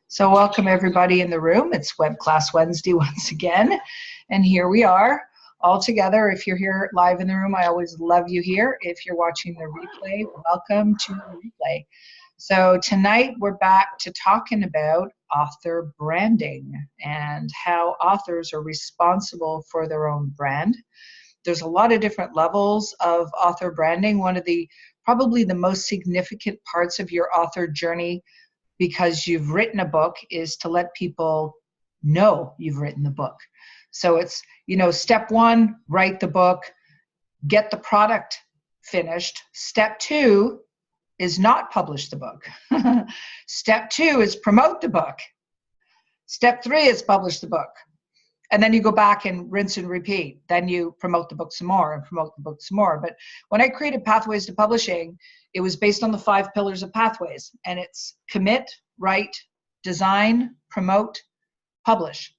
So welcome everybody in the room. It's Webclass Wednesday once again. And here we are all together. If you're here live in the room, I always love you here. If you're watching the replay, welcome to the replay. So tonight we're back to talking about author branding and how authors are responsible for their own brand. There's a lot of different levels of author branding. One of the probably the most significant parts of your author journey, because you've written a book, is to let people know you've written the book. So it's, step one, write the book, get the product finished. Step two is not publish the book. Step two is promote the book. Step three is publish the book. And then you go back and rinse and repeat. Then you promote the book some more and promote the book some more. But when I created Pathways to Publishing, it was based on the 5 pillars of Pathways. And it's commit, write, design, promote, publish.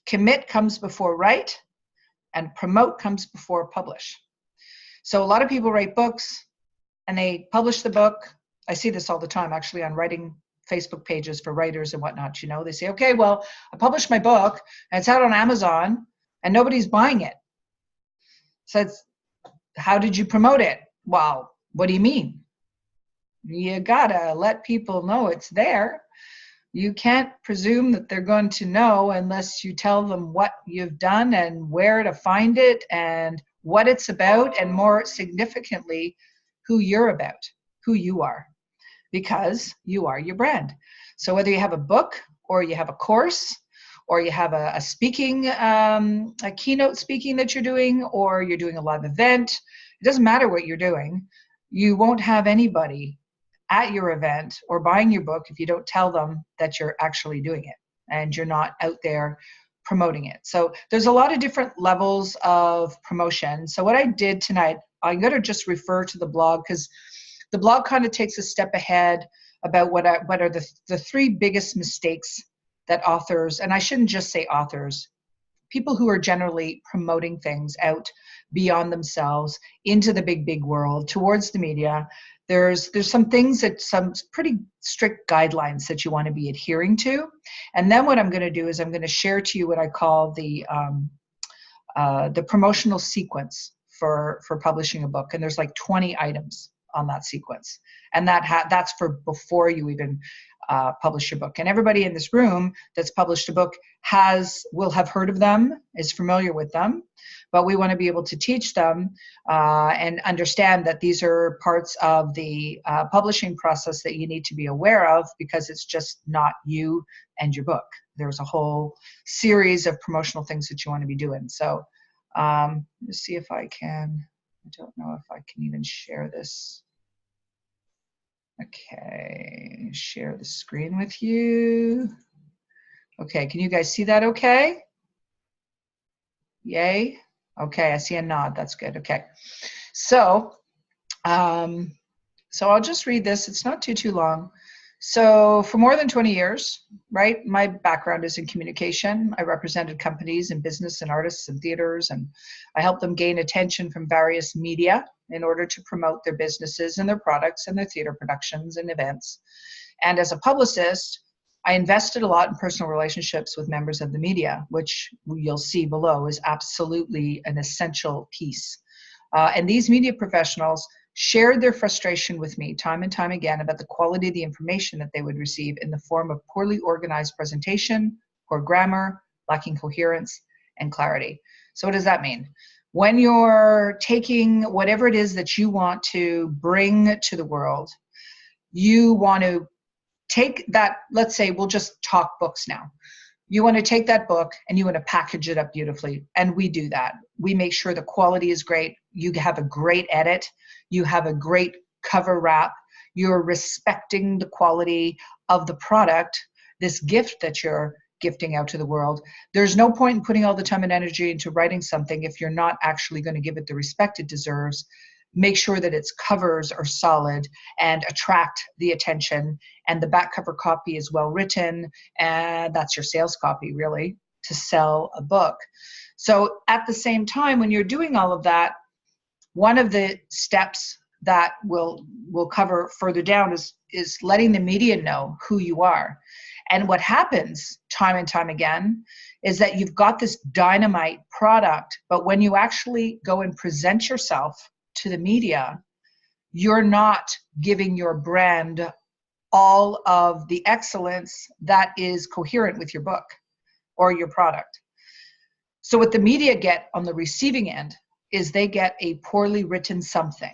Commit comes before write, and promote comes before publish. So a lot of people write books and they publish the book. I see this all the time actually on writing Facebook pages for writers and whatnot. They say, okay, well, I published my book and it's out on Amazon and nobody's buying it. So it's, how did you promote it? Well, what do you mean? You gotta let people know it's there. You can't presume that they're going to know unless you tell them what you've done and where to find it and what it's about, and more significantly, who you're about, who you are. Because you are your brand. So whether you have a book or you have a course or you have a speaking, a keynote speaking that you're doing, or you're doing a live event, it doesn't matter what you're doing. You won't have anybody at your event or buying your book if you don't tell them that you're actually doing it and you're not out there promoting it. So there's a lot of different levels of promotion. So what I did tonight, I'm going to just refer to the blog because the blog kind of takes a step ahead about what are the 3 biggest mistakes that authors, and I shouldn't just say authors, people who are generally promoting things out beyond themselves into the big world towards the media. There's some things that some pretty strict guidelines that you want to be adhering to. And then what I'm going to do is I'm going to share to you what I call the promotional sequence for publishing a book. And there's like 20 items on that sequence, and that's for before you even publish your book. And everybody in this room that's published a book will have heard of them, is familiar with them, but we want to be able to teach them and understand that these are parts of the publishing process that you need to be aware of, because it's just not you and your book. There's a whole series of promotional things that you want to be doing. So let's see if I can. I don't know if I can even share this. Okay, share the screen with you. Okay, can you guys see that okay? Yay. Okay, I see a nod. That's good. Okay. So I'll just read this. It's not too long. So for more than 20 years, right, my background is in communication. I represented companies and business and artists and theaters, and I helped them gain attention from various media in order to promote their businesses and their products and their theater productions and events. And as a publicist, I invested a lot in personal relationships with members of the media, which you'll see below is absolutely an essential piece. And these media professionals shared their frustration with me time and time again about the quality of the information that they would receive in the form of poorly organized presentation, poor grammar, lacking coherence and clarity. So what does that mean? When you're taking whatever it is that you want to bring to the world, you want to take that, let's say we'll just talk books now. You want to take that book and you want to package it up beautifully. And we do that. We make sure the quality is great. You have a great edit. You have a great cover wrap. You're respecting the quality of the product, this gift that you're gifting out to the world. There's no point in putting all the time and energy into writing something if you're not actually going to give it the respect it deserves. Make sure that its covers are solid and attract the attention, and the back cover copy is well written, and that's your sales copy really to sell a book. So at the same time, when you're doing all of that, one of the steps that we'll cover further down is letting the media know who you are. And what happens time and time again is that you've got this dynamite product, but when you actually go and present yourself to the media, you're not giving your brand all of the excellence that is coherent with your book or your product. So what the media get on the receiving end is they get a poorly written something,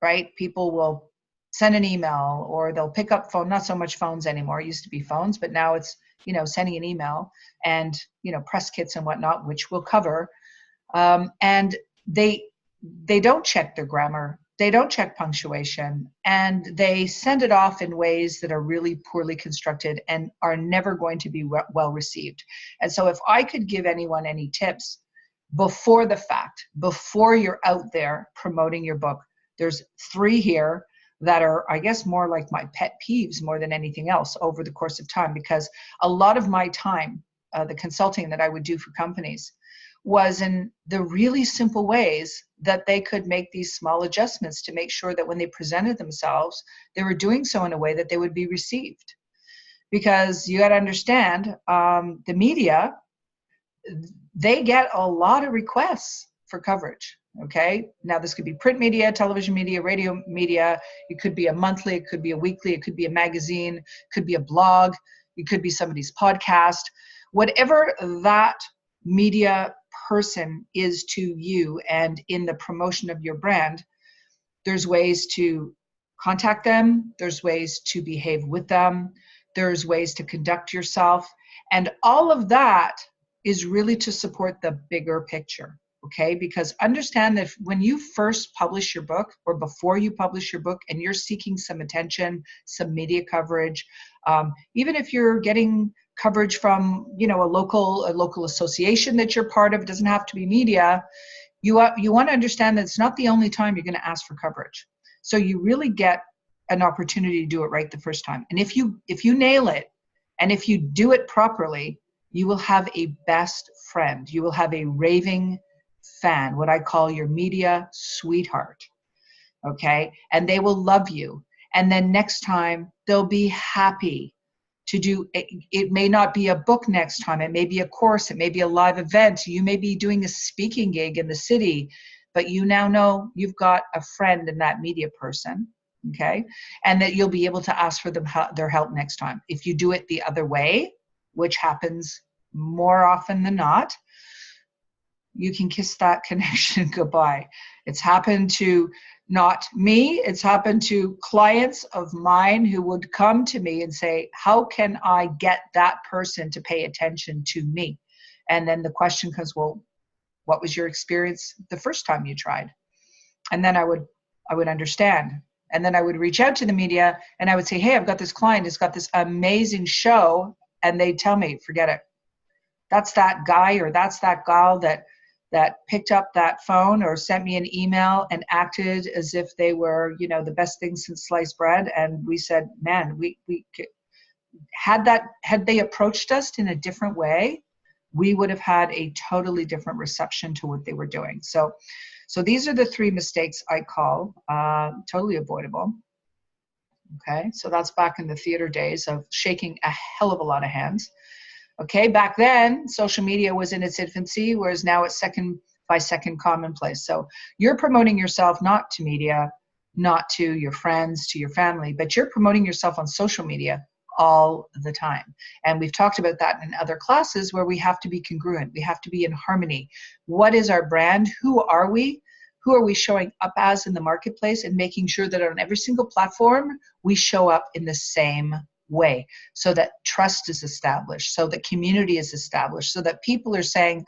right? People will send an email, or they'll pick up phone, not so much phones anymore. It used to be phones, but now it's, sending an email and, press kits and whatnot, which we'll cover. And they don't check their grammar. They don't check punctuation, and they send it off in ways that are really poorly constructed and are never going to be well received. And so if I could give anyone any tips before the fact, before you're out there promoting your book, there's 3 here that are, I guess, more like my pet peeves more than anything else over the course of time, because a lot of my time, the consulting that I would do for companies, was in the really simple ways that they could make these small adjustments to make sure that when they presented themselves, they were doing so in a way that they would be received. Because you got to understand, the media, they get a lot of requests for coverage. Okay, now this could be print media, television media, radio media. It could be a monthly, it could be a weekly, it could be a magazine, it could be a blog, it could be somebody's podcast. Whatever that media person is to you and in the promotion of your brand, there's ways to contact them, there's ways to behave with them, there's ways to conduct yourself, and all of that is really to support the bigger picture. Okay, because understand that when you first publish your book, or before you publish your book, and you're seeking some attention, some media coverage, even if you're getting coverage from, a local association that you're part of, it doesn't have to be media. You want to understand that it's not the only time you're going to ask for coverage. So you really get an opportunity to do it right the first time. And if you nail it, and if you do it properly, you will have a best friend. You will have a raving fan, what I call your media sweetheart. Okay, and they will love you. And then next time they'll be happy to do it. It may not be a book next time, it may be a course, it may be a live event, you may be doing a speaking gig in the city, but you now know you've got a friend in that media person, okay, and that you'll be able to ask for their help next time. If you do it the other way, which happens more often than not, you can kiss that connection goodbye. It's happened to not me, it's happened to clients of mine who would come to me and say, how can I get that person to pay attention to me? And then the question comes, well, what was your experience the first time you tried? And then I would understand. And then I would reach out to the media and I would say, hey, I've got this client who's got this amazing show. And they'd tell me, forget it. That's that guy or that's that gal that picked up that phone or sent me an email and acted as if they were, the best thing since sliced bread. And we said, man, we had they approached us in a different way, we would have had a totally different reception to what they were doing. So these are the 3 mistakes I call totally avoidable. Okay, so that's back in the theater days of shaking a hell of a lot of hands. Okay, back then, social media was in its infancy, whereas now it's second by second commonplace. So you're promoting yourself not to media, not to your friends, to your family, but you're promoting yourself on social media all the time. And we've talked about that in other classes where we have to be congruent. We have to be in harmony. What is our brand? Who are we? Who are we showing up as in the marketplace, and making sure that on every single platform, we show up in the same way, so that trust is established, so that community is established, so that people are saying,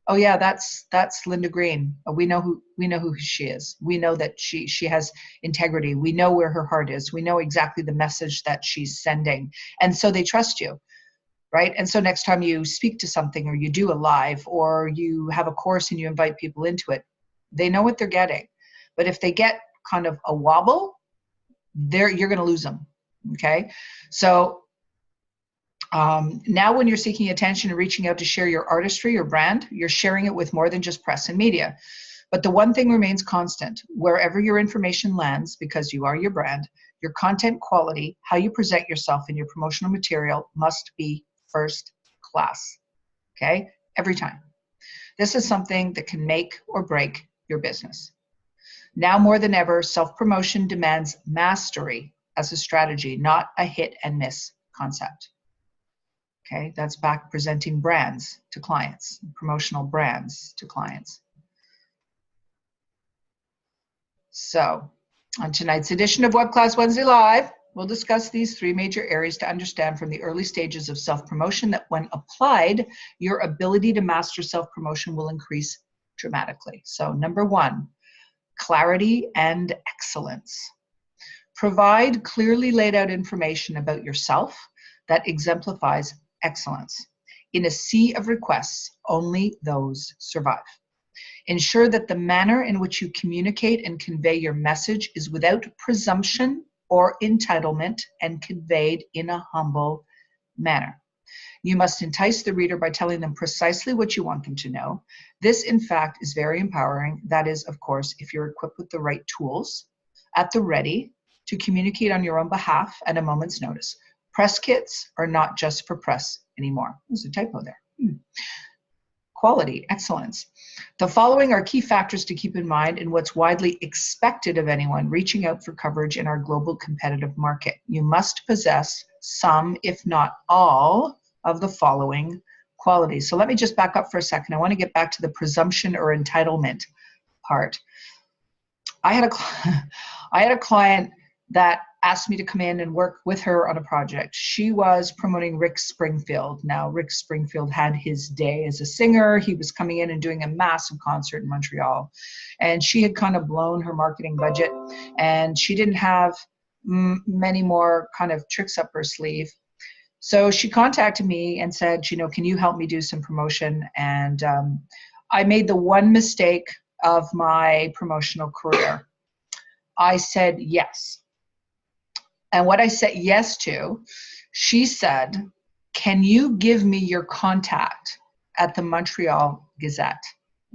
oh yeah, that's Linda Green. We know who she is. We know that she has integrity. We know where her heart is. We know exactly the message that she's sending. And so they trust you, right? And so next time you speak to something, or you do a live, or you have a course and you invite people into it, they know what they're getting. But if they get kind of a wobble, you're going to lose them. Okay, so now when you're seeking attention and reaching out to share your artistry or brand, you're sharing it with more than just press and media. But the one thing remains constant. Wherever your information lands, because you are your brand, your content quality, how you present yourself in your promotional material must be first class. Okay? Every time. This is something that can make or break your business. Now more than ever, self-promotion demands mastery as a strategy, not a hit and miss concept. Okay, that's back presenting brands to clients, promotional brands to clients. So, on tonight's edition of Webclass Wednesday Live, we'll discuss these three major areas to understand from the early stages of self-promotion that when applied, your ability to master self-promotion will increase dramatically. So, number one, clarity and excellence. Provide clearly laid out information about yourself that exemplifies excellence. In a sea of requests, only those survive. Ensure that the manner in which you communicate and convey your message is without presumption or entitlement and conveyed in a humble manner. You must entice the reader by telling them precisely what you want them to know. This, in fact, is very empowering. That is, of course, if you're equipped with the right tools at the ready to communicate on your own behalf at a moment's notice. Press kits are not just for press anymore. There's a typo there. Quality, excellence. The following are key factors to keep in mind in what's widely expected of anyone reaching out for coverage in our global competitive market. You must possess some, if not all, of the following qualities. So let me just back up for a second. I want to get back to the presumption or entitlement part. I had a client that asked me to come in and work with her on a project. She was promoting Rick Springfield. Now, Rick Springfield had his day as a singer. He was coming in and doing a massive concert in Montreal. And she had kind of blown her marketing budget, and she didn't have many more kind of tricks up her sleeve. So she contacted me and said, you know, can you help me do some promotion? And I made the one mistake of my promotional career. I said yes. And what I said yes to, she said, can you give me your contact at the Montreal Gazette?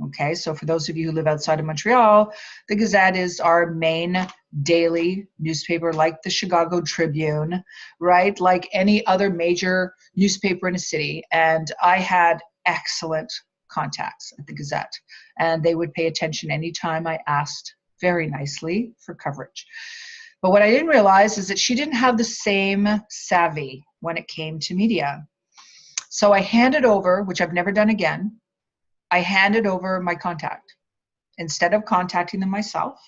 Okay, so for those of you who live outside of Montreal, the Gazette is our main daily newspaper, like the Chicago Tribune, right? Like any other major newspaper in a city. And I had excellent contacts at the Gazette, and they would pay attention anytime I asked very nicely for coverage. But what I didn't realize is that she didn't have the same savvy when it came to media. So I handed over, which I've never done again, I handed over my contact. Instead of contacting them myself,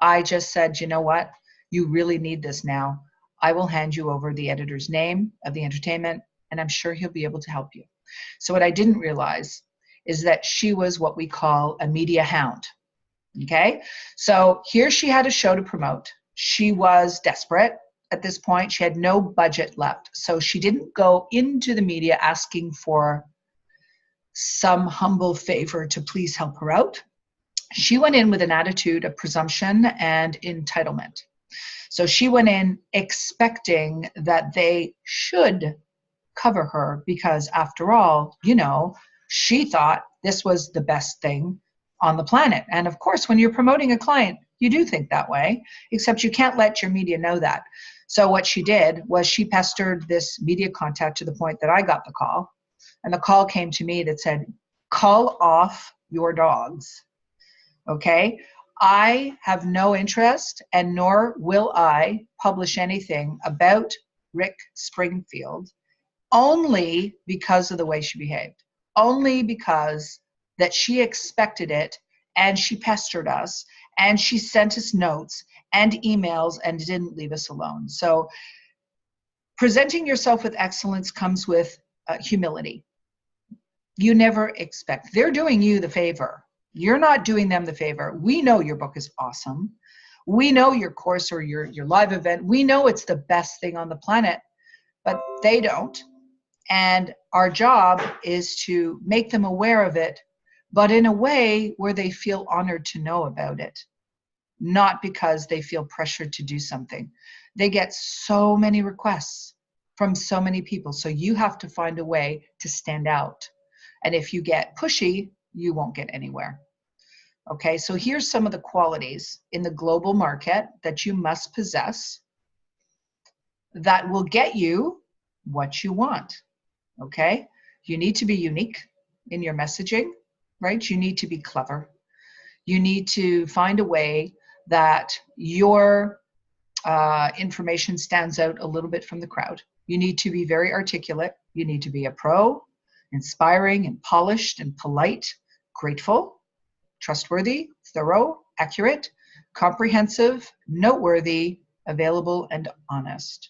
I just said, you know what? You really need this now. I will hand you over the editor's name of the entertainment, and I'm sure he'll be able to help you. So what I didn't realize is that she was what we call a media hound. Okay? So here she had a show to promote. She was desperate at this point. She had no budget left. So she didn't go into the media asking for some humble favor to please help her out. She went in with an attitude of presumption and entitlement. So she went in expecting that they should cover her because, after all, you know, she thought this was the best thing on the planet. And of course, when you're promoting a client, you do think that way, except you can't let your media know that. So what she did was she pestered this media contact to the point that I got the call. And the call came to me that said, call off your dogs. Okay? I have no interest, and nor will I publish anything about Rick Springfield, only because of the way she behaved. Only because that she expected it, and she pestered us, and she sent us notes and emails and didn't leave us alone. So presenting yourself with excellence comes with humility. You never expect. They're doing you the favor. You're not doing them the favor. We know your book is awesome. We know your course or your live event. We know it's the best thing on the planet, but they don't. And our job is to make them aware of it, but in a way where they feel honored to know about it, not because they feel pressured to do something. They get so many requests from so many people, so you have to find a way to stand out. And if you get pushy, you won't get anywhere. Okay, so here's some of the qualities in the global market that you must possess that will get you what you want. Okay, you need to be unique in your messaging, right? You need to be clever. You need to find a way that your information stands out a little bit from the crowd. You need to be very articulate. You need to be a pro, inspiring and polished and polite, grateful, trustworthy, thorough, accurate, comprehensive, noteworthy, available, and honest.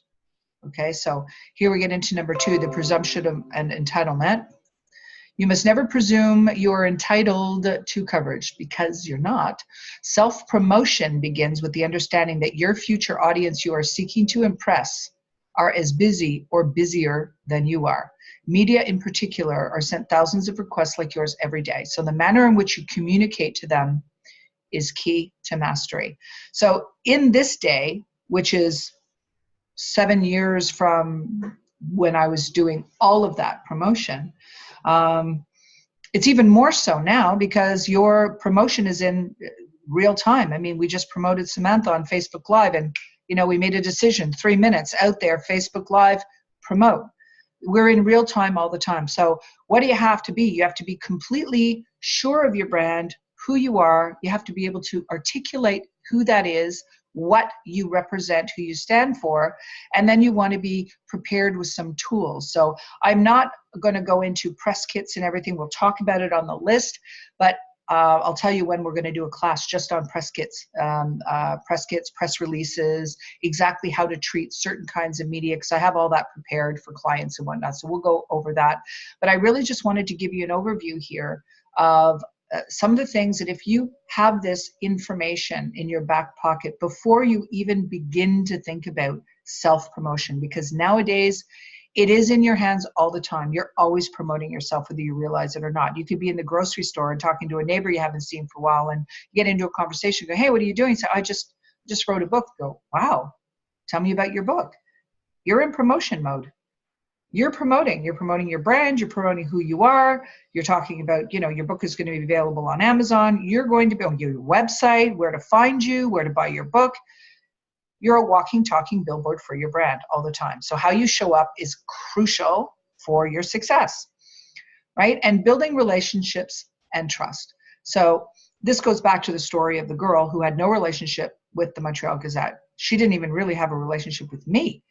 Okay, so here we get into number 2, the presumption of an entitlement. You must never presume you're entitled to coverage, because you're not. Self-promotion begins with the understanding that your future audience you are seeking to impress are as busy or busier than you are. Media in particular are sent thousands of requests like yours every day. So the manner in which you communicate to them is key to mastery. So in this day, which is 7 years from when I was doing all of that promotion, it's even more so now because your promotion is in real time. I mean, we just promoted Samantha on Facebook Live, and we made a decision, 3 minutes out there, Facebook Live, promote. We're in real time all the time. So what do you have to be? You have to be completely sure of your brand, who you are. You have to be able to articulate who that is, what you represent, who you stand for, and then you want to be prepared with some tools. So I'm not going to go into press kits and everything. We'll talk about it on the list, but I'll tell you when we're going to do a class just on press kits, press releases, exactly how to treat certain kinds of media, because I have all that prepared for clients and whatnot. So we'll go over that. But I really just wanted to give you an overview here of some of the things that if you have this information in your back pocket before you even begin to think about self-promotion, because nowadays it is in your hands all the time. You're always promoting yourself, whether you realize it or not. You could be in the grocery store and talking to a neighbor you haven't seen for a while, and you get into a conversation, go, hey, what are you doing? So I just wrote a book. Go, wow, tell me about your book. You're in promotion mode. You're promoting your brand, you're promoting who you are, you're talking about, your book is going to be available on Amazon, you're going to be on your website, where to find you, where to buy your book. You're a walking, talking billboard for your brand all the time. So how you show up is crucial for your success, right? And building relationships and trust. So this goes back to the story of the girl who had no relationship with the Montreal Gazette. She didn't even really have a relationship with me.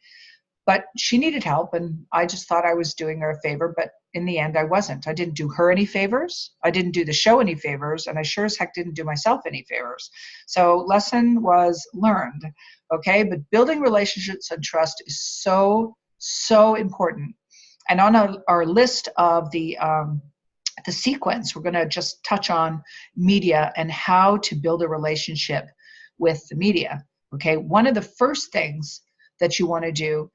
But she needed help, and I just thought I was doing her a favor, but in the end, I wasn't. I didn't do her any favors. I didn't do the show any favors, and I sure as heck didn't do myself any favors. So lesson was learned, okay? But building relationships and trust is so, so important. And on our list of the sequence, we're going to just touch on media and how to build a relationship with the media, okay? One of the first things that you want to do,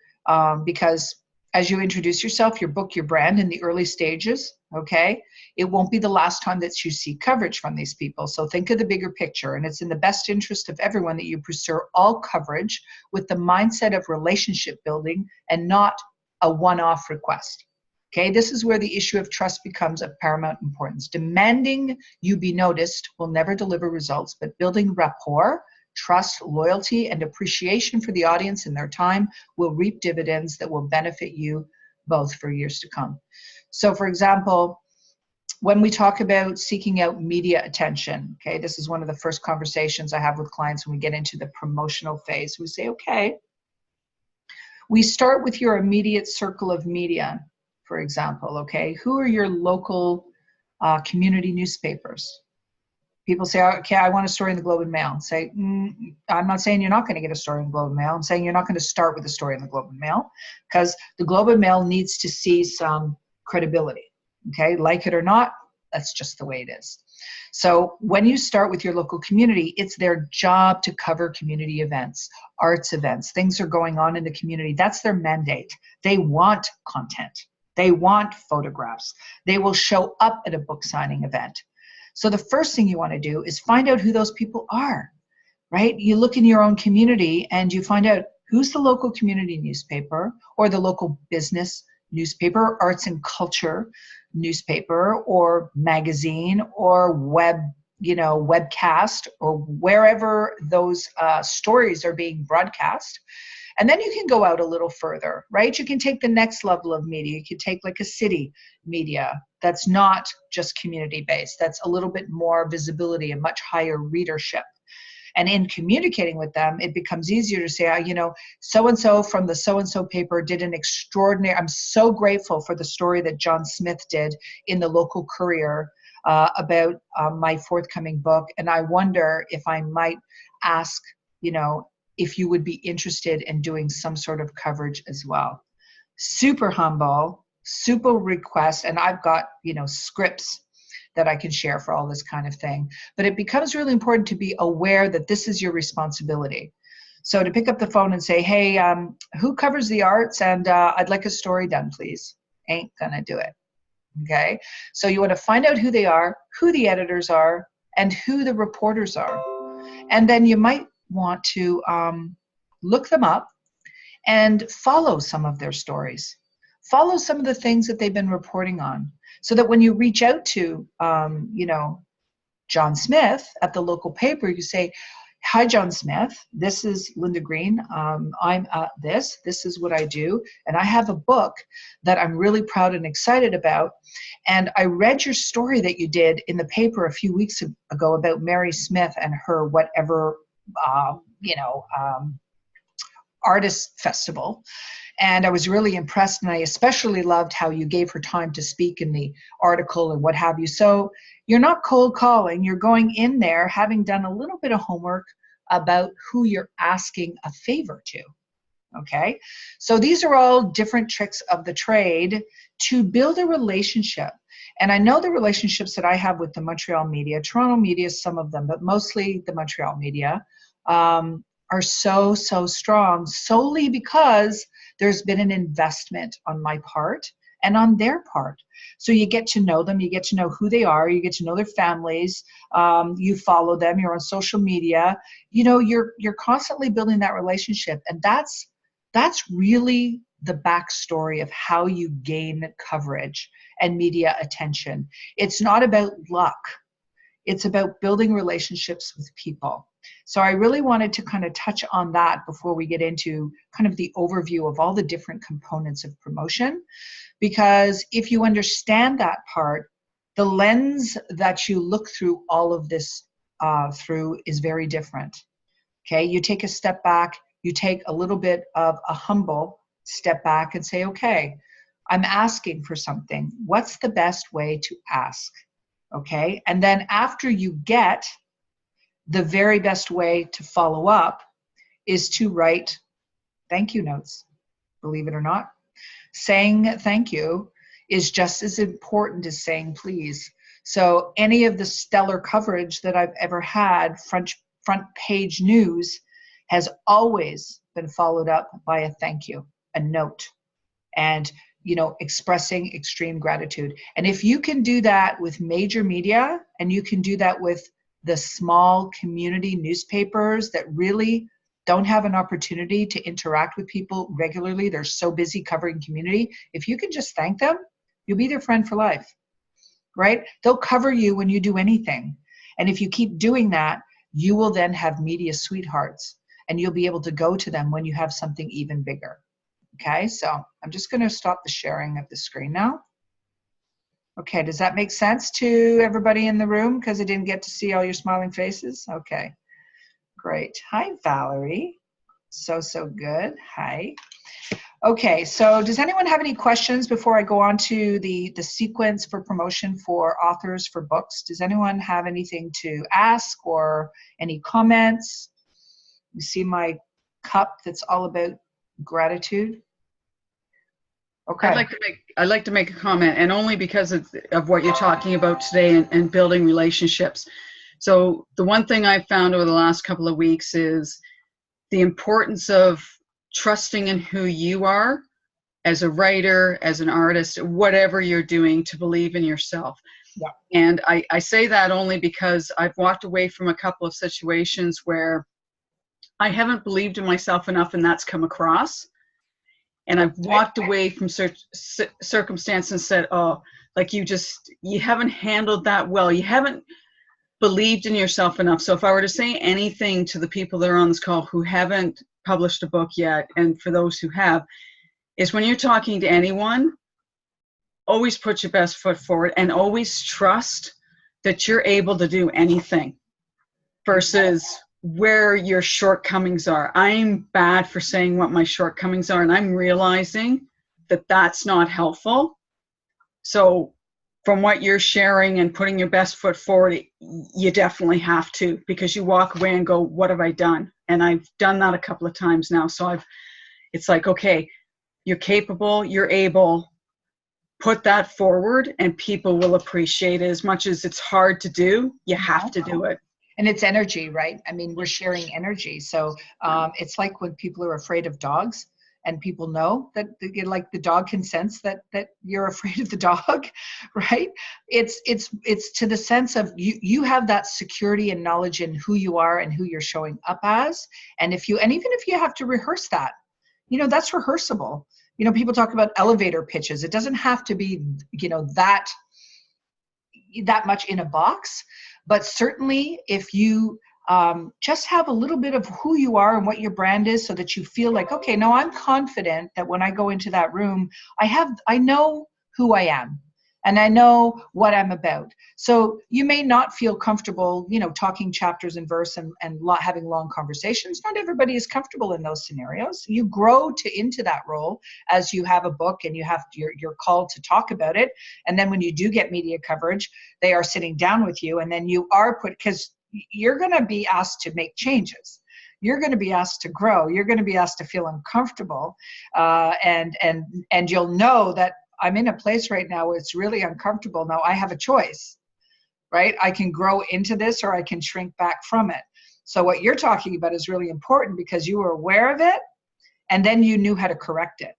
because as you introduce yourself, your book, your brand in the early stages, okay, it won't be the last time that you see coverage from these people. So think of the bigger picture, and it's in the best interest of everyone that you pursue all coverage with the mindset of relationship building and not a one-off request. Okay, this is where the issue of trust becomes of paramount importance. Demanding you be noticed will never deliver results, but building rapport, trust, loyalty, and appreciation for the audience and their time will reap dividends that will benefit you both for years to come. So for example, when we talk about seeking out media attention, okay, this is one of the first conversations I have with clients when we get into the promotional phase. We say, okay, we start with your immediate circle of media, for example, okay? Who are your local community newspapers? People say, okay, I want a story in the Globe and Mail. Say, I'm not saying you're not going to get a story in the Globe and Mail. I'm saying you're not going to start with a story in the Globe and Mail, because the Globe and Mail needs to see some credibility, okay? Like it or not, that's just the way it is. So when you start with your local community, it's their job to cover community events, arts events, things are going on in the community. That's their mandate. They want content. They want photographs. They will show up at a book signing event. So the first thing you want to do is find out who those people are, right? You look in your own community and you find out who's the local community newspaper or the local business newspaper, arts and culture newspaper or magazine or web webcast or wherever those stories are being broadcast. And then you can go out a little further, right? You can take the next level of media. You can take like a city media that's not just community-based, that's a little bit more visibility, a much higher readership. And in communicating with them, it becomes easier to say, so-and-so from the so-and-so paper did an extraordinary, I'm so grateful for the story that John Smith did in the local Courier about my forthcoming book. And I wonder if I might ask, if you would be interested in doing some sort of coverage as well. Super humble, super request, and I've got, scripts that I can share for all this kind of thing. But it becomes really important to be aware that this is your responsibility. So to pick up the phone and say, hey, who covers the arts? And I'd like a story done, please. Ain't gonna do it, okay? So you wanna find out who they are, who the editors are, and who the reporters are. And then you might want to look them up and follow some of their stories. Follow some of the things that they've been reporting on, so that when you reach out to, John Smith at the local paper, you say, hi, John Smith, this is Linda Green. I'm this is what I do. And I have a book that I'm really proud and excited about. And I read your story that you did in the paper a few weeks ago about Mary Smith and her whatever, artist festival. And I was really impressed, and I especially loved how you gave her time to speak in the article and what have you. So you're not cold calling, you're going in there having done a little bit of homework about who you're asking a favor to, okay? So these are all different tricks of the trade to build a relationship. And I know the relationships that I have with the Montreal media, Toronto media, some of them, but mostly the Montreal media, are so strong, solely because there's been an investment on my part and on their part. So you get to know them, you get to know who they are, you get to know their families, you follow them, you're on social media, you're constantly building that relationship. And that's really the backstory of how you gain coverage and media attention. It's not about luck. It's about building relationships with people. So I really wanted to kind of touch on that before we get into kind of the overview of all the different components of promotion. Because if you understand that part, the lens that you look through all of this through is very different. Okay, you take a step back, you take a little bit of a humble step back and say, okay, I'm asking for something. What's the best way to ask? Okay, and then after you get, the very best way to follow up is to write thank you notes. Believe it or not, saying thank you is just as important as saying please. So any of the stellar coverage that I've ever had, front page news, has always been followed up by a thank you, a note, and expressing extreme gratitude. And if you can do that with major media, and you can do that with the small community newspapers that really don't have an opportunity to interact with people regularly, they're so busy covering community, if you can just thank them, you'll be their friend for life, right? They'll cover you when you do anything. And if you keep doing that, you will then have media sweethearts, and you'll be able to go to them when you have something even bigger. Okay, so I'm just going to stop the sharing of the screen now. Okay, does that make sense to everybody in the room? Because I didn't get to see all your smiling faces. Okay, great. Hi, Valerie. So good. Hi. Okay, so does anyone have any questions before I go on to the sequence for promotion for authors for books? Does anyone have anything to ask or any comments? You see my cup that's all about gratitude. Okay. I'd like to make a comment, and only because of what you're talking about today and building relationships. So the one thing I've found over the last couple of weeks is the importance of trusting in who you are as a writer, as an artist, whatever you're doing, to believe in yourself. Yeah. And I say that only because I've walked away from a couple of situations where I haven't believed in myself enough, and that's come across. And I've walked away from circumstances and said, oh, like you haven't handled that well. You haven't believed in yourself enough. So if I were to say anything to the people that are on this call who haven't published a book yet, and for those who have, is when you're talking to anyone, always put your best foot forward and always trust that you're able to do anything versus where your shortcomings are. I'm bad for saying what my shortcomings are, and I'm realizing that that's not helpful. So from what you're sharing and putting your best foot forward, you definitely have to, because you walk away and go, what have I done? And I've done that a couple of times now. So it's like, okay, you're capable, you're able, put that forward, and people will appreciate it. As much as it's hard to do, you have to do it. And it's energy, right? I mean, we're sharing energy. So it's like when people are afraid of dogs, and people know that, like, the dog can sense that you're afraid of the dog, right? It's to the sense of you have that security and knowledge in who you are and who you're showing up as. And even if you have to rehearse that, that's rehearsable. People talk about elevator pitches. It doesn't have to be, that much in a box, but certainly if you just have a little bit of who you are and what your brand is, so that you feel like, okay, no, I'm confident that when I go into that room, I know who I am and I know what I'm about. So you may not feel comfortable, talking chapters and verse and having long conversations. Not everybody is comfortable in those scenarios. You grow into that role as you have a book and you're called to talk about it. And then when you do get media coverage, they are sitting down with you, and then you are because you're going to be asked to make changes. You're going to be asked to grow. You're going to be asked to feel uncomfortable. And you'll know that I'm in a place right now where it's really uncomfortable. Now I have a choice, right? I can grow into this or I can shrink back from it. So what you're talking about is really important, because you were aware of it and then you knew how to correct it,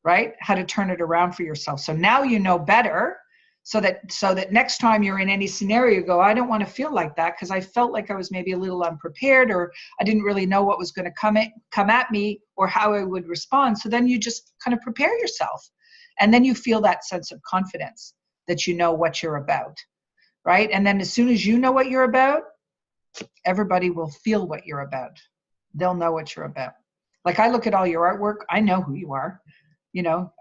right? How to turn it around for yourself. So now you know better, so that next time you're in any scenario, you go, I don't want to feel like that, because I felt like I was maybe a little unprepared, or I didn't really know what was going to come at me or how I would respond. So then you just kind of prepare yourself, and then you feel that sense of confidence that you know what you're about, right? And then as soon as you know what you're about, everybody will feel what you're about. They'll know what you're about. Like, I look at all your artwork, I know who you are.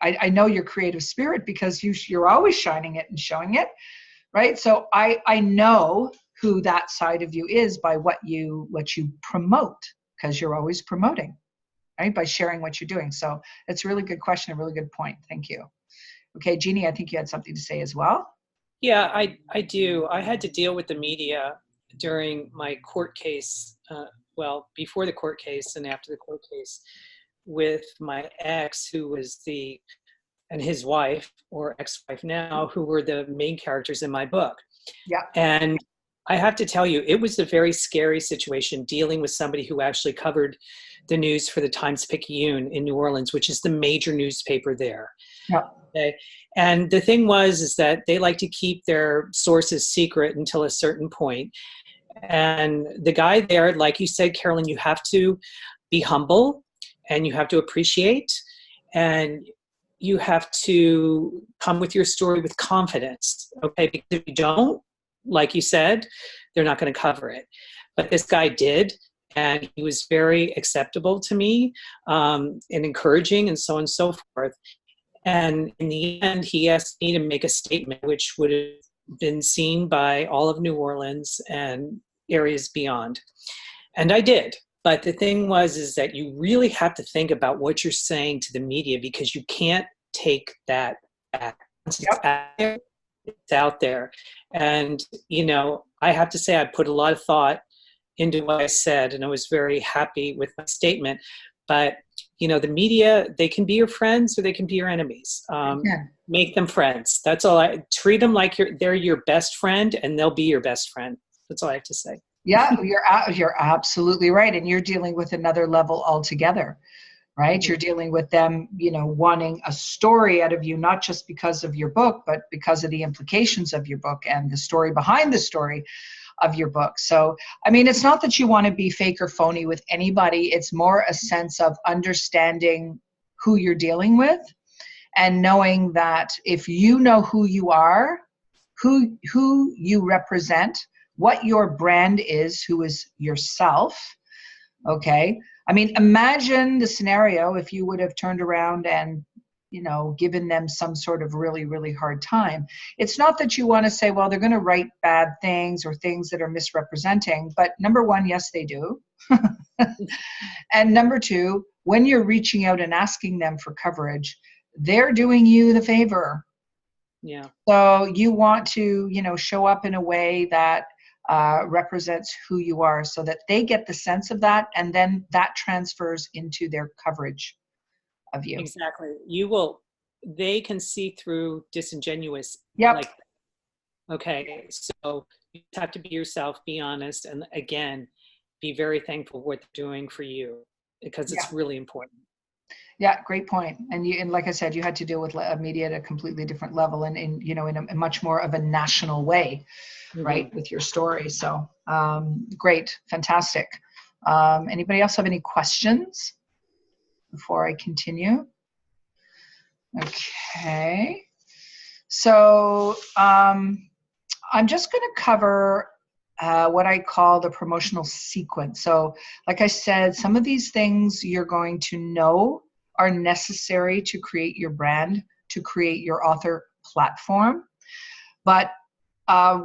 I know your creative spirit, because you're always shining it and showing it, right? So I know who that side of you is by what you promote, because you're always promoting, right? By sharing what you're doing. So it's a really good question, a really good point. Thank you. Okay, Jeannie, I think you had something to say as well. Yeah, I do. I had to deal with the media during my court case, before the court case and after the court case, with my ex, who was and his wife, or ex-wife now, who were the main characters in my book. Yeah. And I have to tell you, it was a very scary situation dealing with somebody who actually covered the news for the Times-Picayune in New Orleans, which is the major newspaper there. Yeah. Okay. And the thing is that they like to keep their sources secret until a certain point. And the guy there, like you said, Carolyn, you have to be humble, and you have to appreciate, and you have to come with your story with confidence, okay? Because if you don't, like you said, they're not going to cover it. But this guy did, and he was very acceptable to me, and encouraging, and so on and so forth. And in the end, he asked me to make a statement which would have been seen by all of New Orleans and areas beyond. And I did. But the thing is that you really have to think about what you're saying to the media, because you can't take that back. It's out there. And, I have to say I put a lot of thought into what I said, and I was very happy with my statement. But, the media, they can be your friends or they can be your enemies. Make them friends. That's all. Treat them like they're your best friend, and they'll be your best friend. That's all I have to say. Yeah, you're absolutely right. And you're dealing with another level altogether, right? You're dealing with them, wanting a story out of you, not just because of your book, but because of the implications of your book and the story behind the story of your book. So, I mean, it's not that you want to be fake or phony with anybody. It's more a sense of understanding who you're dealing with, and knowing that if you know who you are, who you represent, what your brand is, who is yourself. Okay. I mean, imagine the scenario if you would have turned around and, you know, given them some sort of really, really hard time. It's not that you want to say, well, they're going to write bad things or things that are misrepresenting, but number one, yes, they do. And number two, when you're reaching out and asking them for coverage, they're doing you the favor. Yeah. So you want to, you know, show up in a way that represents who you are so that they get the sense of that, and then that transfers into their coverage of you. Exactly. They can see through disingenuous. Yep. Like, okay, so you have to be yourself, be honest, and again, be very thankful for what they're doing for you, because it's really important. Yeah, great point. And like I said, you had to deal with media at a completely different level, and in, you know, in a much more of a national way, right, with your story. So great, fantastic. Anybody else have any questions before I continue? Okay. So I'm just going to cover what I call the promotional sequence. So like I said, some of these things you're going to know are necessary to create your brand, to create your author platform. But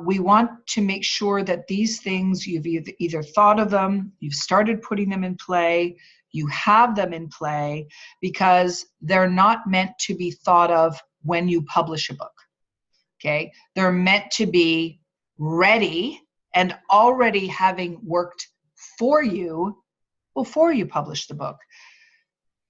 we want to make sure that these things, you've either thought of them, you've started putting them in play, you have them in play, because they're not meant to be thought of when you publish a book. Okay? They're meant to be ready and already having worked for you before you publish the book.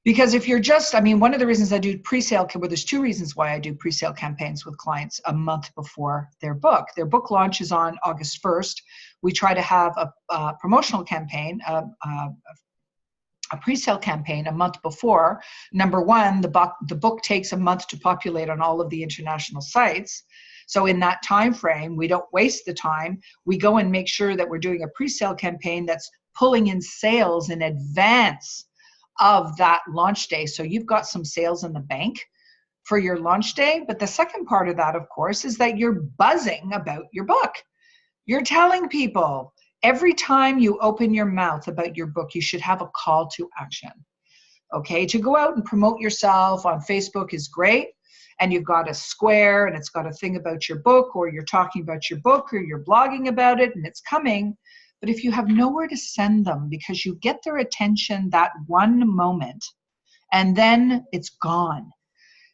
Because if you're just, I mean, one of the reasons I do pre-sale, well, there's two reasons why I do pre-sale campaigns with clients a month before their book. Their book launch is on August 1st. We try to have a promotional campaign, a pre-sale campaign a month before. Number one, the book takes a month to populate on all of the international sites. So in that time frame, we don't waste the time. We go and make sure that we're doing a pre-sale campaign that's pulling in sales in advance of that launch day. So you've got some sales in the bank for your launch day. But the second part of that, of course, is that you're buzzing about your book. You're telling people every time you open your mouth about your book, you should have a call to action. Okay, to go out and promote yourself on Facebook is great. And you've got a square and it's got a thing about your book, or you're talking about your book, or you're blogging about it and it's coming. But if you have nowhere to send them because you get their attention that one moment and then it's gone.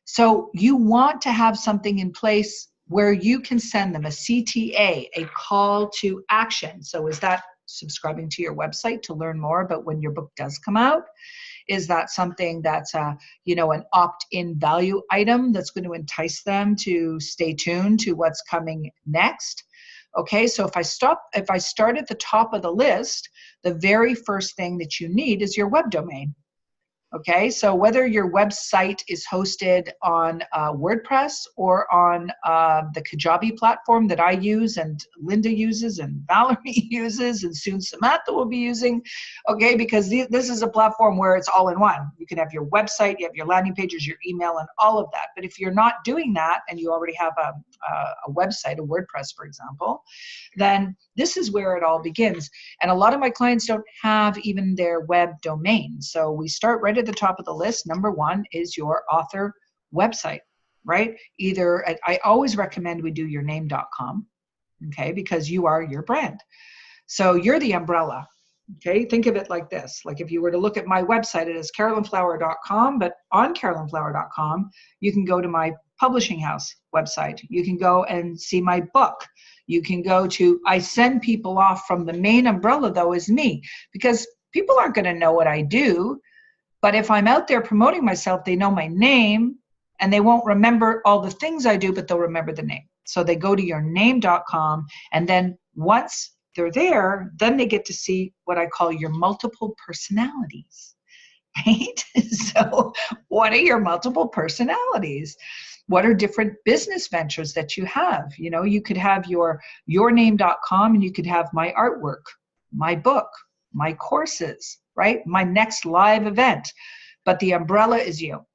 So you want to have something in place where you can send them a CTA, a call to action. So is that subscribing to your website to learn more about when your book does come out? Is that something that's you know, an opt-in value item that's going to entice them to stay tuned to what's coming next? Okay, so if I start at the top of the list, the very first thing that you need is your web domain. Okay, so whether your website is hosted on WordPress or on the Kajabi platform that I use and Linda uses and Valerie uses and soon Samantha will be using, okay, because this is a platform where it's all in one. You can have your website, you have your landing pages, your email, and all of that. But if you're not doing that and you already have a website, a WordPress, for example, then this is where it all begins. And a lot of my clients don't have even their web domain. So we start right at the top of the list. Number one is your author website, right? Either, I always recommend we do yourname.com, okay, because you are your brand. So you're the umbrella, okay? Think of it like this. Like if you were to look at my website, it is carolynflower.com, but on carolynflower.com, you can go to my publishing house website. You can go and see my book. You can go to, I send people off from the main umbrella though is me, because people aren't going to know what I do. But if I'm out there promoting myself, they know my name and they won't remember all the things I do, but they'll remember the name. So they go to yourname.com, and then once they're there, then they get to see what I call your multiple personalities, right? So what are your multiple personalities? What are different business ventures that you have? You know, you could have yourname.com and you could have my artwork, my book, my courses, right? My next live event. But the umbrella is you.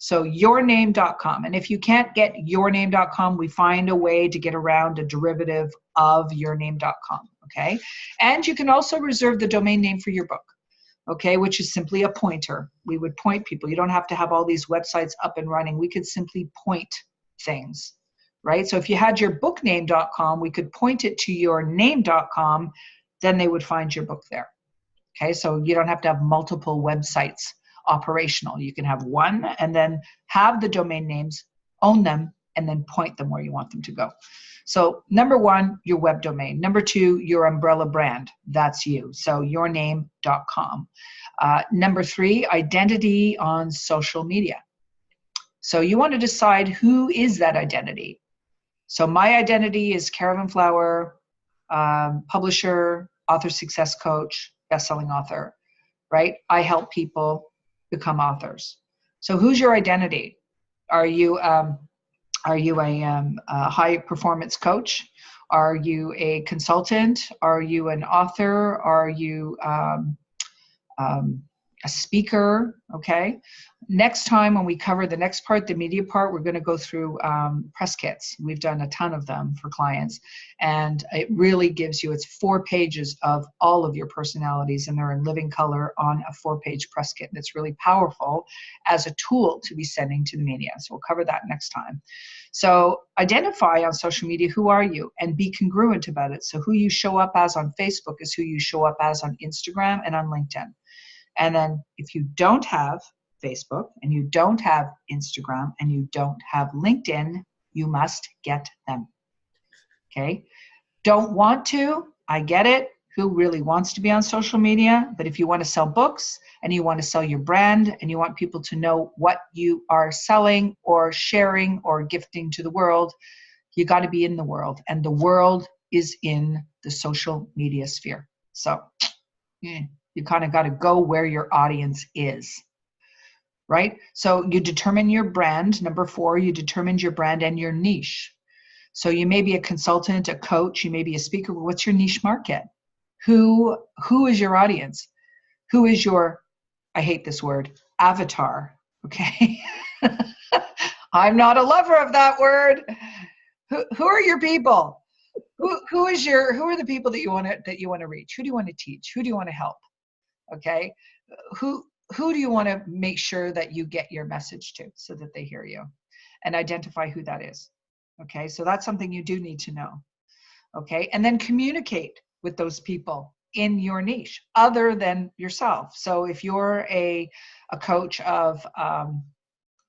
So yourname.com. And if you can't get yourname.com, we find a way to get around a derivative of yourname.com, okay? And you can also reserve the domain name for your book, okay, which is simply a pointer. We would point people. You don't have to have all these websites up and running. We could simply point things, right? So if you had your bookname.com, we could point it to yourname.com, then they would find your book there. Okay, so you don't have to have multiple websites operational. You can have one and then have the domain names, own them, and then point them where you want them to go. So number one, your web domain. Number two, your umbrella brand. That's you. So yourname.com. Number three, identity on social media. So you want to decide who is that identity. So my identity is Carolyn Flower, publisher, author success coach, best-selling author, right? I help people become authors. So who's your identity? Are you a high performance coach? Are you a consultant? Are you an author? Are you a speaker? Okay. Next time when we cover the next part, the media part, we're going to go through press kits. We've done a ton of them for clients, and it really gives you, it's 4 pages of all of your personalities, and they're in living color on a 4-page press kit. And it's really powerful as a tool to be sending to the media. So we'll cover that next time. So identify on social media, who are you, and be congruent about it. So who you show up as on Facebook is who you show up as on Instagram and on LinkedIn. And then if you don't have Facebook and you don't have Instagram and you don't have LinkedIn, you must get them. Okay? Don't want to, I get it. Who really wants to be on social media? But if you want to sell books and you want to sell your brand and you want people to know what you are selling or sharing or gifting to the world, you got to be in the world. And the world is in the social media sphere. So you kind of got to go where your audience is, right? So you determine your brand. Number 4, you determined your brand and your niche. So you may be a consultant, a coach, you may be a speaker. What's your niche market? Who is your audience? Who is your, I hate this word, avatar, okay? I'm not a lover of that word. Who are your people? Who are the people that you want to reach? Who do you want to teach? Who do you want to help? Okay, who do you want to make sure that you get your message to so that they hear you, and identify who that is. Okay, so that's something you do need to know. Okay, and then communicate with those people in your niche other than yourself. So if you're a coach of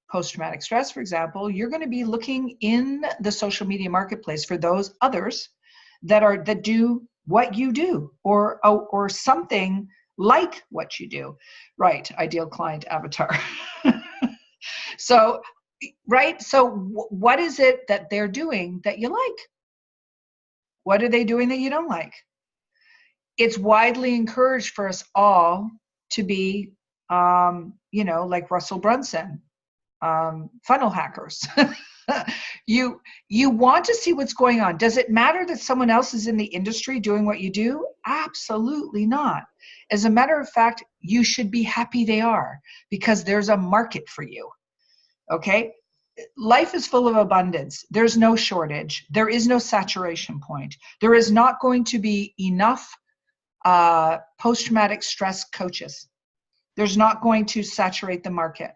post-traumatic stress, for example, you're going to be looking in the social media marketplace for those others that do what you do, or something like what you do, right? Ideal client avatar. So, right? So what is it that they're doing that you like? What are they doing that you don't like? It's widely encouraged for us all to be, like Russell Brunson, funnel hackers. You want to see what's going on. Does it matter that someone else is in the industry doing what you do? Absolutely not. As a matter of fact, you should be happy they are, because there's a market for you. Okay? Life is full of abundance. There's no shortage. There is no saturation point. There is not going to be enough post-traumatic stress coaches. There's not going to saturate the market,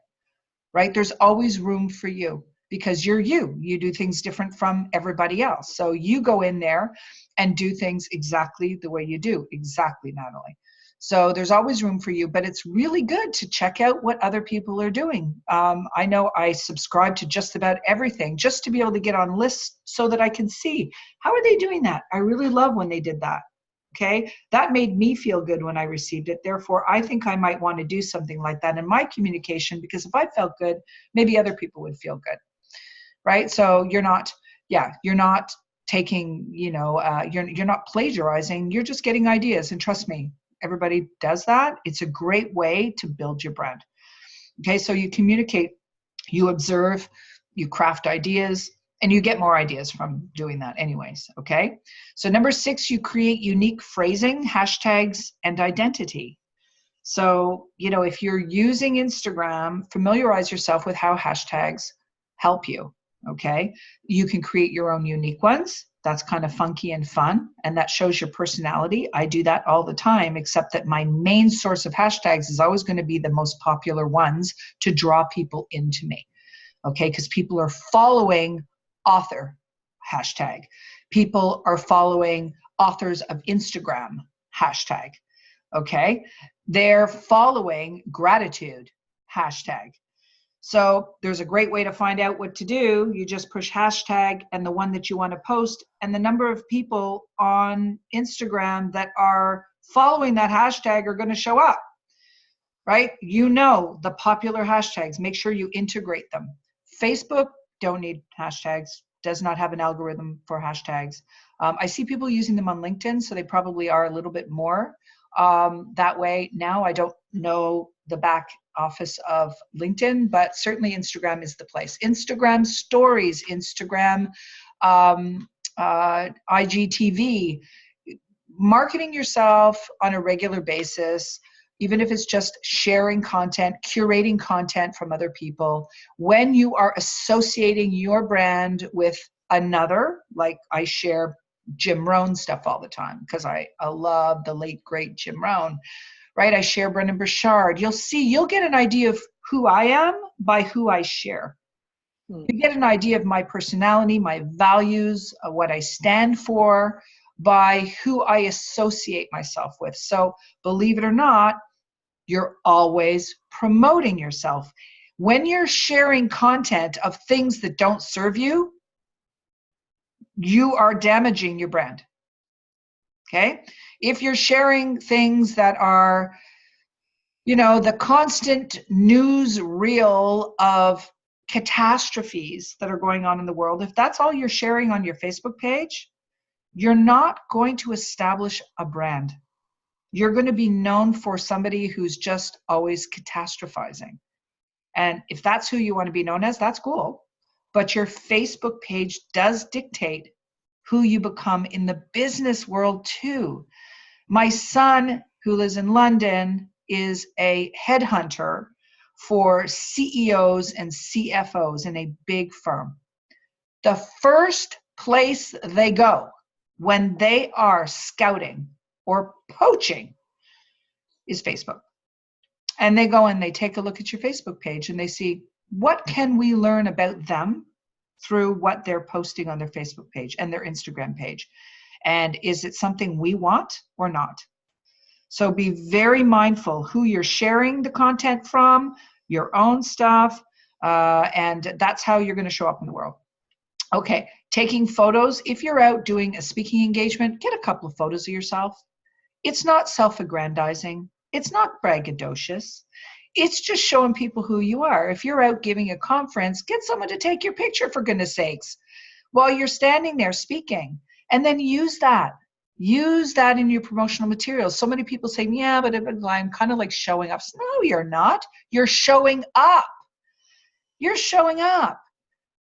right? There's always room for you, because you're you. You do things different from everybody else. So you go in there and do things exactly the way you do. Exactly, Natalie. So there's always room for you, but it's really good to check out what other people are doing. I know I subscribe to just about everything just to be able to get on lists so that I can see, how are they doing that? I really love when they did that. Okay, that made me feel good when I received it. Therefore, I think I might want to do something like that in my communication, because if I felt good, maybe other people would feel good. Right? So you're not taking, you're not plagiarizing, you're just getting ideas. And trust me, everybody does that. It's a great way to build your brand. Okay, so you communicate, you observe, you craft ideas, and you get more ideas from doing that anyways, okay? So number 6, you create unique phrasing, hashtags, and identity. So, you know, if you're using Instagram, familiarize yourself with how hashtags help you, okay? You can create your own unique ones. That's kind of funky and fun, and that shows your personality. I do that all the time, except that my main source of hashtags is always going to be the most popular ones to draw people into me, okay? Because people are following author hashtag. People are following authors of Instagram hashtag, okay? They're following gratitude hashtag. So there's a great way to find out what to do. You just push hashtag and the one that you want to post, and the number of people on Instagram that are following that hashtag are going to show up, right? You know the popular hashtags. Make sure you integrate them. Facebook don't need hashtags, does not have an algorithm for hashtags. I see people using them on LinkedIn, so they probably are a little bit more that way. Now I don't know the back office of LinkedIn, but certainly Instagram is the place. Instagram stories, Instagram IGTV, marketing yourself on a regular basis, even if it's just sharing content, curating content from other people. When you are associating your brand with another, like I share Jim Rohn stuff all the time because I love the late great Jim Rohn, right? I share Brendan Burchard. You'll get an idea of who I am by who I share. You get an idea of my personality, my values, what I stand for by who I associate myself with. So believe it or not, you're always promoting yourself. When you're sharing content of things that don't serve you, you are damaging your brand, okay? If you're sharing things that are, you know, the constant news reel of catastrophes that are going on in the world, if that's all you're sharing on your Facebook page, you're not going to establish a brand. You're going to be known for somebody who's just always catastrophizing. And if that's who you want to be known as, that's cool. But your Facebook page does dictate who you become in the business world too. My son, who lives in London, is a headhunter for CEOs and CFOs in a big firm. The first place they go when they are scouting or poaching is Facebook. And they go and they take a look at your Facebook page and they see, what can we learn about them through what they're posting on their Facebook page and their Instagram page? And is it something we want or not? So be very mindful who you're sharing the content from, your own stuff, and that's how you're going to show up in the world. Okay, taking photos. If you're out doing a speaking engagement, get a couple of photos of yourself. It's not self-aggrandizing. It's not braggadocious. It's just showing people who you are. If you're out giving a conference, get someone to take your picture, for goodness sakes, while you're standing there speaking. And then use that. Use that in your promotional materials. So many people say, yeah, but I'm kind of like showing up. No, you're not. You're showing up. You're showing up.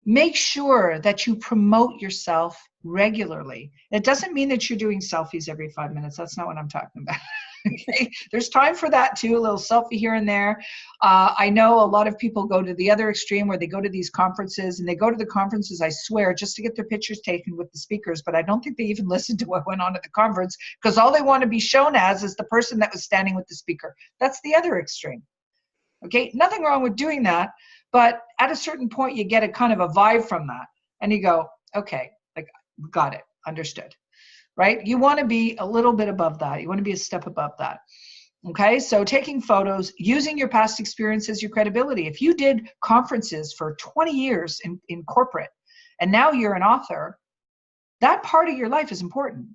Make sure that you promote yourself regularly. It doesn't mean that you're doing selfies every 5 minutes. That's not what I'm talking about. Okay, there's time for that too, a little selfie here and there. I know a lot of people go to the other extreme where they go to these conferences, and they go to the conferences, I swear, just to get their pictures taken with the speakers, but I don't think they even listen to what went on at the conference, because all they want to be shown as is the person that was standing with the speaker. That's the other extreme. Okay, nothing wrong with doing that, but at a certain point you get a kind of a vibe from that, and you go, okay, like, got it, understood. Right? You want to be a little bit above that. You want to be a step above that. Okay? So taking photos, using your past experiences, your credibility. If you did conferences for 20 years in corporate, and now you're an author, that part of your life is important.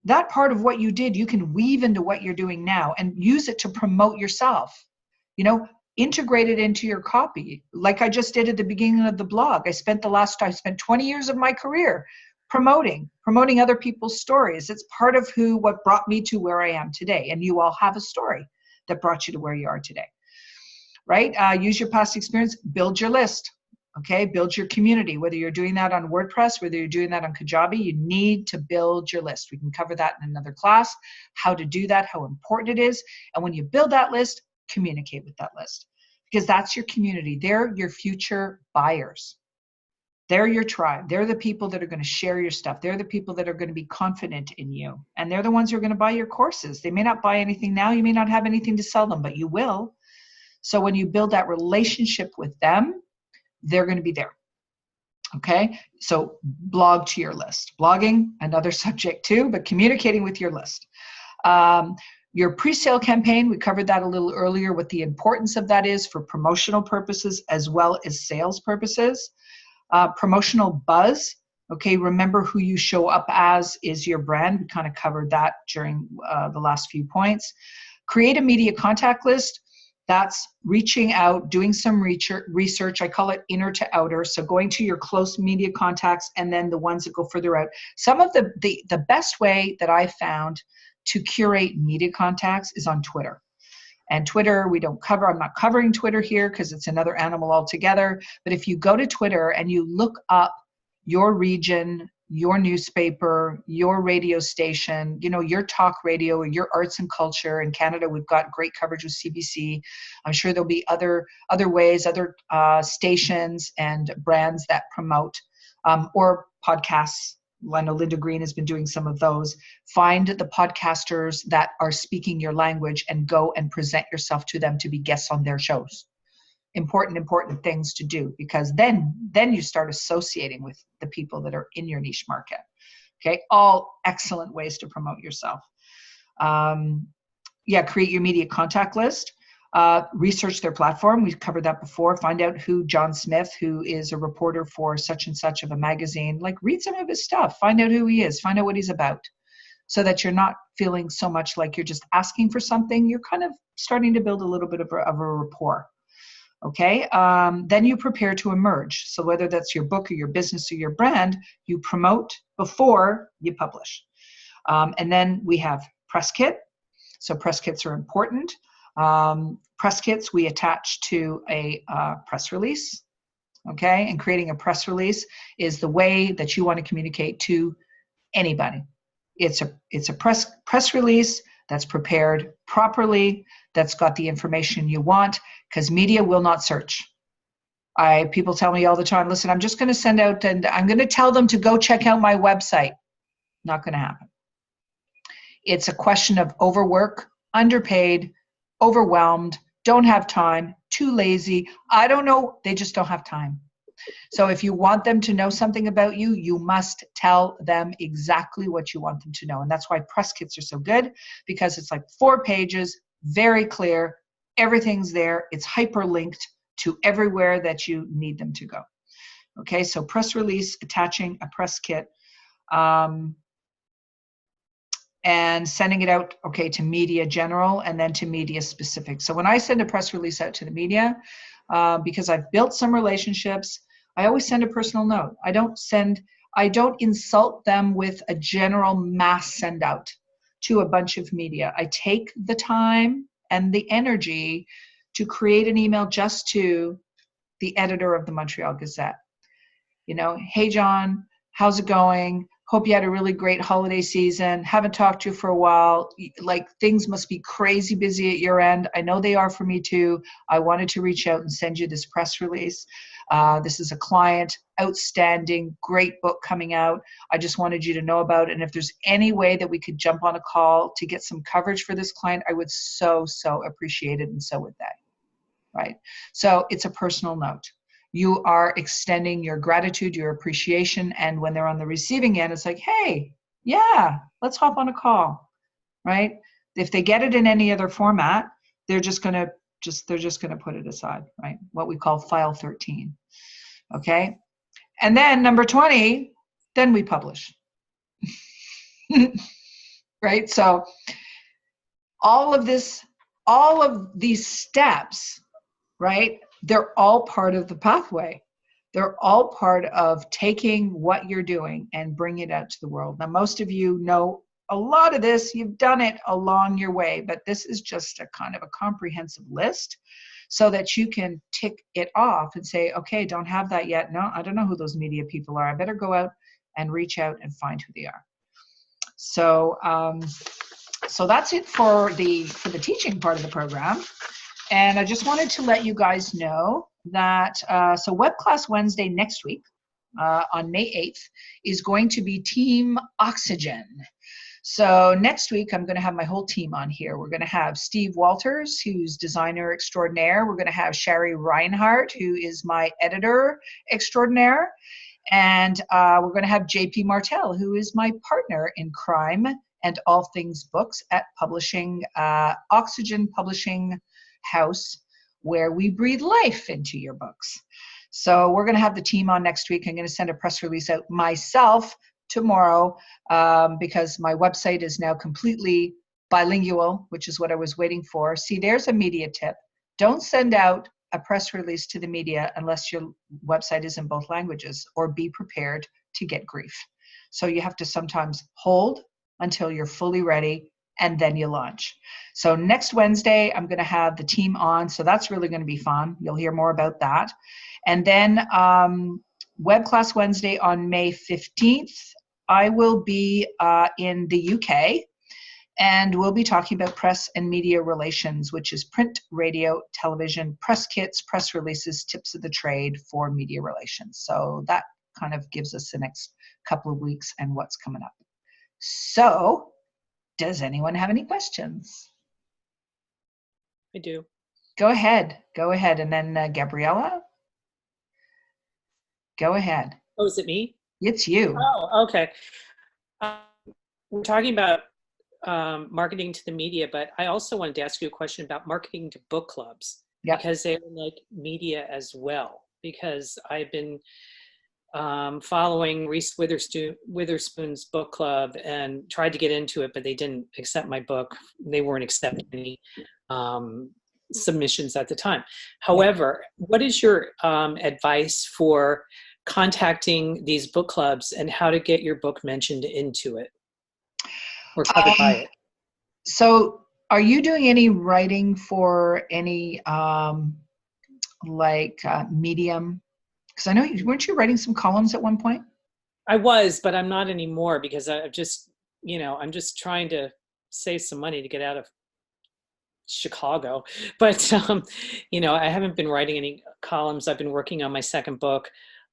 That part of what you did, you can weave into what you're doing now and use it to promote yourself. You know, integrate it into your copy. Like I just did at the beginning of the blog. I spent 20 years of my career promoting other people's stories. It's part of what brought me to where I am today. And you all have a story that brought you to where you are today, right? Use your past experience, build your list. Okay, build your community. Whether you're doing that on WordPress, whether you're doing that on Kajabi, you need to build your list. We can cover that in another class, how to do that, how important it is. And when you build that list, communicate with that list, because that's your community. They're your future buyers. They're your tribe. They're the people that are going to share your stuff. They're the people that are going to be confident in you. And they're the ones who are going to buy your courses. They may not buy anything now. You may not have anything to sell them, but you will. So when you build that relationship with them, they're going to be there. Okay, so blog to your list. Blogging, another subject too, but communicating with your list. Your pre-sale campaign, we covered that a little earlier, what the importance of that is for promotional purposes as well as sales purposes. Promotional buzz, okay, remember who you show up as is your brand. We kind of covered that during the last few points. Create a media contact list. That's reaching out, doing some research. I call it inner to outer. So going to your close media contacts and then the ones that go further out. Some of the best way that I found to curate media contacts is on Twitter. And Twitter, we don't cover. I'm not covering Twitter here because it's another animal altogether. But if you go to Twitter and you look up your region, your newspaper, your radio station, you know, your talk radio, or your arts and culture. In Canada, we've got great coverage with CBC. I'm sure there'll be other ways, other stations and brands that promote, or podcasts. I know Linda Green has been doing some of those. Find the podcasters that are speaking your language and go and present yourself to them to be guests on their shows. Important things to do, because then you start associating with the people that are in your niche market. Okay, all excellent ways to promote yourself. Create your media contact list. Research their platform. We've covered that before. Find out who John Smith, who is a reporter for such and such of a magazine, like read some of his stuff. Find out who he is. Find out what he's about, so that you're not feeling so much like you're just asking for something. You're kind of starting to build a little bit of a rapport. Okay, then you prepare to emerge. So whether that's your book or your business or your brand, you promote before you publish. And then we have press kit. So press kits are important. Press kits we attach to a press release. Okay, and creating a press release is the way that you want to communicate to anybody. It's a press release that's prepared properly, that's got the information you want, because media will not search. People tell me all the time, listen, I'm just going to send out and I'm going to tell them to go check out my website. Not going to happen. It's a question of overwork, underpaid, overwhelmed, don't have time, too lazy. I don't know. They just don't have time. So if you want them to know something about you, you must tell them exactly what you want them to know. And that's why press kits are so good, because it's like 4 pages, very clear, everything's there, it's hyperlinked to everywhere that you need them to go. Okay, so press release, attaching a press kit, and sending it out, okay, to media general and then to media specific. So when I send a press release out to the media, because I've built some relationships, I always send a personal note. I don't insult them with a general mass send out to a bunch of media. I take the time and the energy to create an email just to the editor of the Montreal Gazette. You know, hey John, how's it going? Hope you had a really great holiday season. Haven't talked to you for a while. Like, things must be crazy busy at your end. I know they are for me too. I wanted to reach out and send you this press release. This is a client, outstanding, great book coming out. I just wanted you to know about it. And if there's any way that we could jump on a call to get some coverage for this client, I would so appreciate it, and so would they, right? So it's a personal note. You are extending your gratitude, your appreciation, and when they're on the receiving end, it's like, hey, yeah, let's hop on a call, right? If they get it in any other format, they're just gonna put it aside, right? What we call file 13, okay? And then number 20, then we publish, right? So all of these steps, right? They're all part of the pathway. They're all part of taking what you're doing and bringing it out to the world. Now, most of you know a lot of this. You've done it along your way, but this is just a kind of a comprehensive list so that you can tick it off and say, okay, don't have that yet. No, I don't know who those media people are. I better go out and reach out and find who they are. So, so that's it for the teaching part of the program. And I just wanted to let you guys know that, so Webclass Wednesday next week, on May 8th, is going to be Team Oxygen. So next week, I'm going to have my whole team on here. We're going to have Steve Walters, who's designer extraordinaire. We're going to have Sherry Reinhardt, who is my editor extraordinaire. And we're going to have JP Martel, who is my partner in crime and all things books at publishing, Oxygen Publishing House, where we breathe life into your books. So we're going to have the team on next week. I'm going to send a press release out myself tomorrow because my website is now completely bilingual, which is what I was waiting for. See, there's a media tip. Don't send out a press release to the media unless your website is in both languages, or be prepared to get grief. So you have to sometimes hold until you're fully ready, and then you launch. So next Wednesday, I'm going to have the team on. So that's really going to be fun. You'll hear more about that. And then Webclass Wednesday on May 15th, I will be in the UK, and we'll be talking about press and media relations, which is print, radio, television, press kits, press releases, tips of the trade for media relations. So that kind of gives us the next couple of weeks and what's coming up. So does anyone have any questions? I do. Go ahead. Go ahead. And then Gabriella? Go ahead. Oh, is it me? It's you. Oh, okay. We're talking about marketing to the media, but I also wanted to ask you a question about marketing to book clubs. Yep. Because they're like media as well. Because I've been following Reese Witherspoon's book club and tried to get into it, but they didn't accept my book. They weren't accepting any submissions at the time. However, what is your advice for contacting these book clubs and how to get your book mentioned into it or covered by it? So are you doing any writing for any Medium? Because I know weren't you writing some columns at one point? I was, but I'm not anymore because I'm just trying to save some money to get out of Chicago. But I haven't been writing any columns. I've been working on my second book.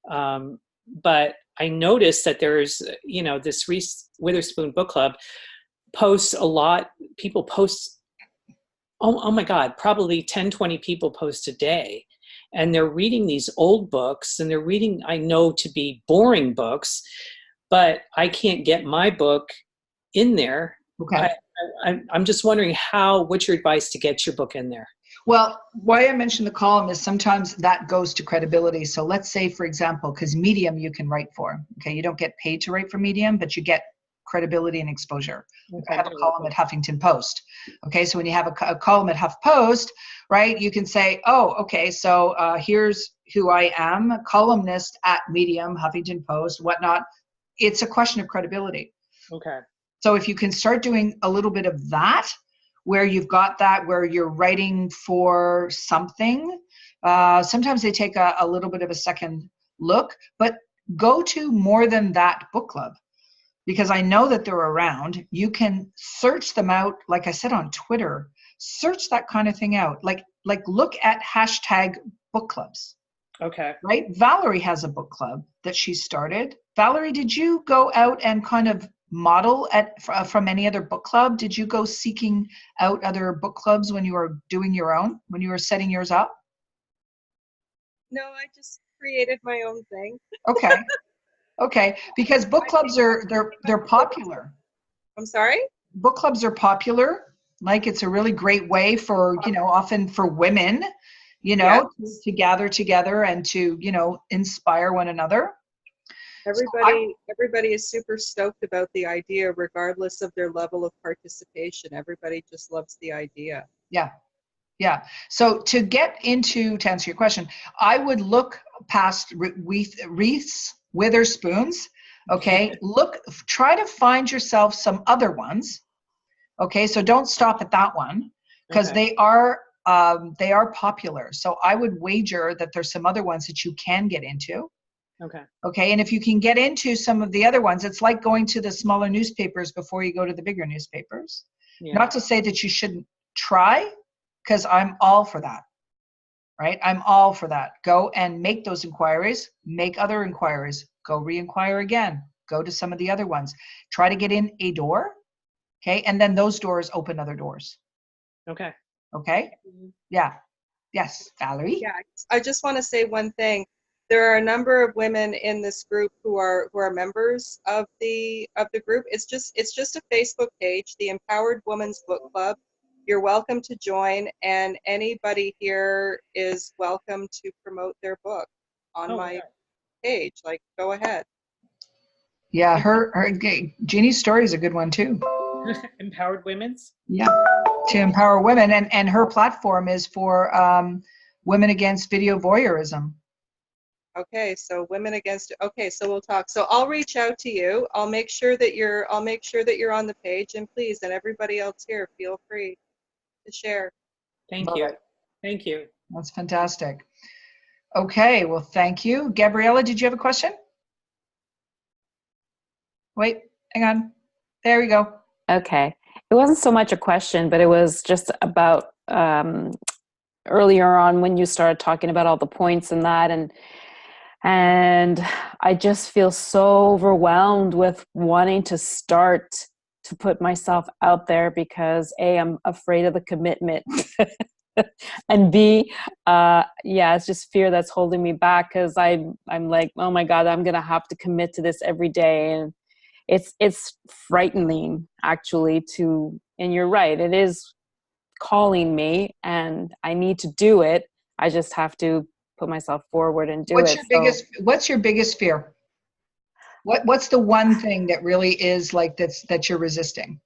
But I noticed that there's, this Reese Witherspoon book club posts a lot. People post, oh my God, probably 10, 20 people post a day. And they're reading these old books, and they're reading, I know, to be boring books, but I can't get my book in there. Okay. I'm just wondering what's your advice to get your book in there? Well, why I mentioned the column is sometimes that goes to credibility. So let's say, for example, because Medium you can write for, okay? You don't get paid to write for Medium, but you get credibility and exposure. Okay. I have a column at Huffington Post. Okay, so when you have a column at HuffPost, right, you can say, oh, okay, so here's who I am, a columnist at Medium, Huffington Post, whatnot. It's a question of credibility. Okay. So if you can start doing a little bit of that, where you've got that, where you're writing for something, sometimes they take a little bit of a second look, but go to more than that book club. Because I know that they're around. You can search them out, like I said, on Twitter. Search that kind of thing out. Like look at hashtag book clubs. Okay. Right? Valerie has a book club that she started. Valerie, did you go out and kind of model from any other book club? Did you go seeking out other book clubs when you were doing your own, when you were setting yours up? No, I just created my own thing. Okay. Okay, because book clubs they're popular. I'm sorry? Book clubs are popular. Like, it's a really great way for, often for women, to gather together and to, inspire one another. Everybody is super stoked about the idea, regardless of their level of participation. Everybody just loves the idea. Yeah. Yeah. So to answer your question, I would look past Reese Witherspoon's. Okay. Try to find yourself some other ones. Okay. So don't stop at that one, because they are they are popular. So I would wager that there's some other ones that you can get into. Okay. Okay, and if you can get into some of the other ones, it's like going to the smaller newspapers before you go to the bigger newspapers. Yeah. Not to say that you shouldn't try, because I'm all for that, right? I'm all for that. Go and make those inquiries, make other inquiries, go re-inquire again, go to some of the other ones, try to get in a door, okay? And then those doors open other doors, Okay. okay? Yeah. Yes, Valerie? Yeah, I just want to say one thing. There are a number of women in this group who are members of the group. It's just a Facebook page, the Empowered Women's Book Club. You're welcome to join, and anybody here is welcome to promote their book on my page. Like, go ahead. Yeah, Jeannie's story is a good one too. Empowered Women's? Yeah, to empower women, and her platform is for women against video voyeurism. Okay, so women against. Okay, so we'll talk. So I'll reach out to you. I'll make sure that you're on the page, and please, and everybody else here, feel free to share. Thank Love you. it. Thank you. That's fantastic. Okay, well, thank you. Gabriella, did you have a question? Wait, hang on. There we go. Okay. It wasn't so much a question, but it was just about earlier on when you started talking about all the points and that, and I just feel so overwhelmed with wanting to start to put myself out there because A, I'm afraid of the commitment. And B, it's just fear that's holding me back because I'm like, oh my God, I'm gonna have to commit to this every day, and it's frightening actually and you're right, it is calling me and I need to do it. I just have to put myself forward and do What's it. What's your biggest fear? What's the one thing that really is like that you're resisting?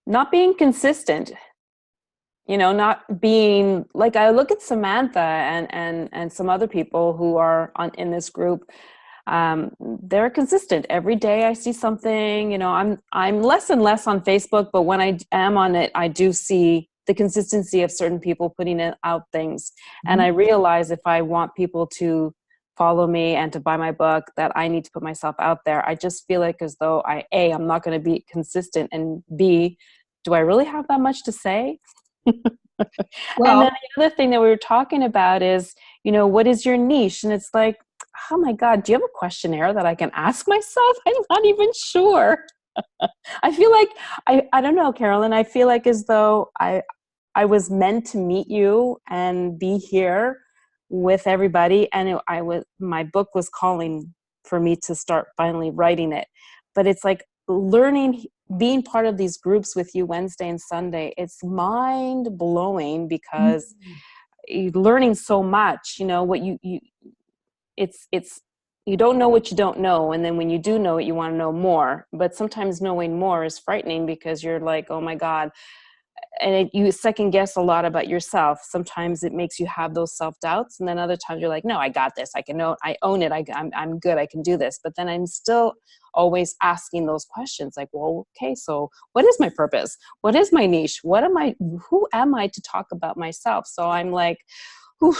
Not being consistent. Not being like, I look at Samantha and some other people who are in this group. They're consistent. Every day I see something. I'm less and less on Facebook, but when I am on it, I do see the consistency of certain people putting out things. Mm-hmm. And I realize if I want people to follow me and to buy my book, that I need to put myself out there. I just feel like as though I'm not going to be consistent, and B, do I really have that much to say? Well, and then the other thing that we were talking about is, what is your niche? And it's like, oh my God, do you have a questionnaire that I can ask myself? I'm not even sure. I feel like, I don't know, Carolyn, I feel like as though I was meant to meet you and be here with everybody. And my book was calling for me to start finally writing it. But it's like learning, being part of these groups with you Wednesday and Sunday, it's mind blowing because you're learning so much, what it's you don't know what you don't know, and then when you do know it, you want to know more. But sometimes knowing more is frightening because you're like, oh my God, and you second guess a lot about yourself. Sometimes it makes you have those self-doubts, and then other times you're like, no, I got this, I own it, I'm good, I can do this. But then I'm still always asking those questions like, well, okay, so what is my purpose? What is my niche? Who am I to talk about myself? So I'm like, whew.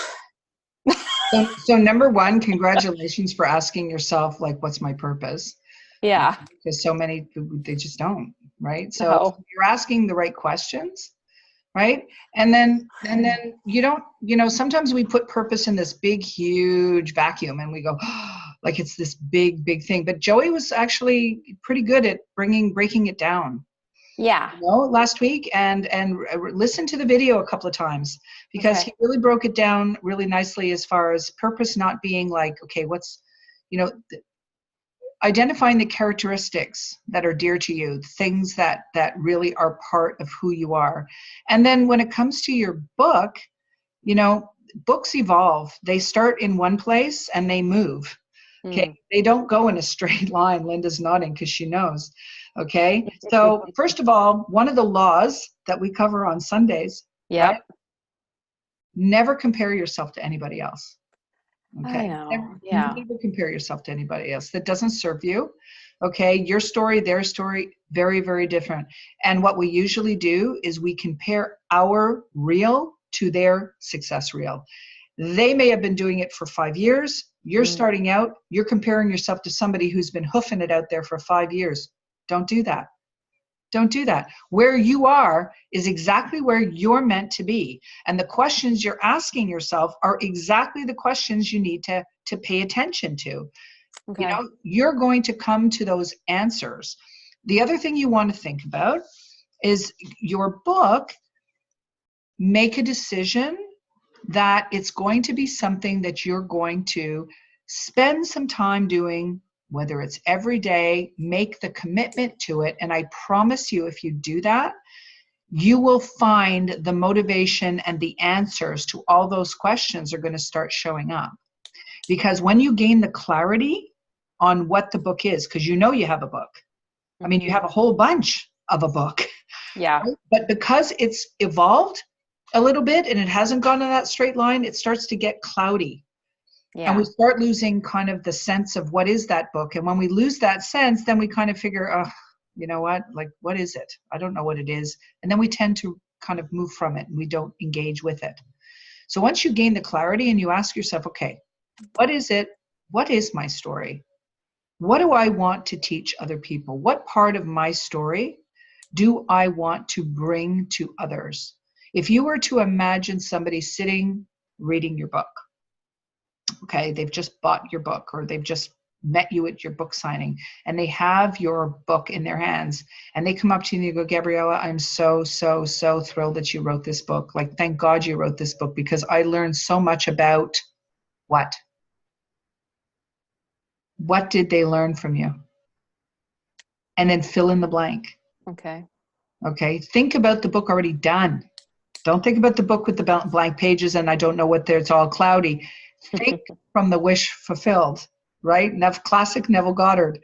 So number one, congratulations for asking yourself, like, what's my purpose? Yeah. Because so many, they just don't, right? So you're asking the right questions, right? And then you don't, sometimes we put purpose in this big, huge vacuum and we go, oh, like it's this big, big thing. But Joey was actually pretty good at breaking it down. Yeah. Last week, and listen to the video a couple of times because he really broke it down really nicely as far as purpose not being like, okay, what's, identifying the characteristics that are dear to you, things that really are part of who you are. And then when it comes to your book, books evolve. They start in one place and they move. Okay. They don't go in a straight line. Linda's nodding because she knows. Okay. So first of all, one of the laws that we cover on Sundays, right? Never compare yourself to anybody else. Okay. Never compare yourself to anybody else. That doesn't serve you. Okay. Your story, their story, very, very different. And what we usually do is we compare our real to their success reel. They may have been doing it for 5 years. You're starting out, you're comparing yourself to somebody who's been hoofing it out there for 5 years. Don't do that. Don't do that. Where you are is exactly where you're meant to be. And the questions you're asking yourself are exactly the questions you need to pay attention to. Okay. You know, you're going to come to those answers. The other thing you want to think about is your book. Make a decision that it's going to be something that you're going to spend some time doing, whether it's every day. Make the commitment to it. And I promise you, if you do that, you will find the motivation and the answers to all those questions are going to start showing up. Because when you gain the clarity on what the book is, because you know you have a book. I mean, you have a whole bunch of a book. Yeah. Right? But because it's evolved a little bit and it hasn't gone in that straight line, it starts to get cloudy. Yeah. And we start losing kind of the sense of what is that book. And when we lose that sense, then we kind of figure, oh, you know what? Like, what is it? I don't know what it is. And then we tend to kind of move from it and we don't engage with it. So once you gain the clarity and you ask yourself, okay, what is it? What is my story? What do I want to teach other people? What part of my story do I want to bring to others? If you were to imagine somebody sitting reading your book, okay, they've just bought your book or they've just met you at your book signing and they have your book in their hands and they come up to you and you go, Gabriella, I'm so thrilled that you wrote this book. Like, thank God you wrote this book because I learned so much about what? What did they learn from you? And then fill in the blank. Okay. Okay. Think about the book already done. Don't think about the book with the blank pages and I don't know what there, it's all cloudy. Think from the wish fulfilled, right? Classic Neville Goddard.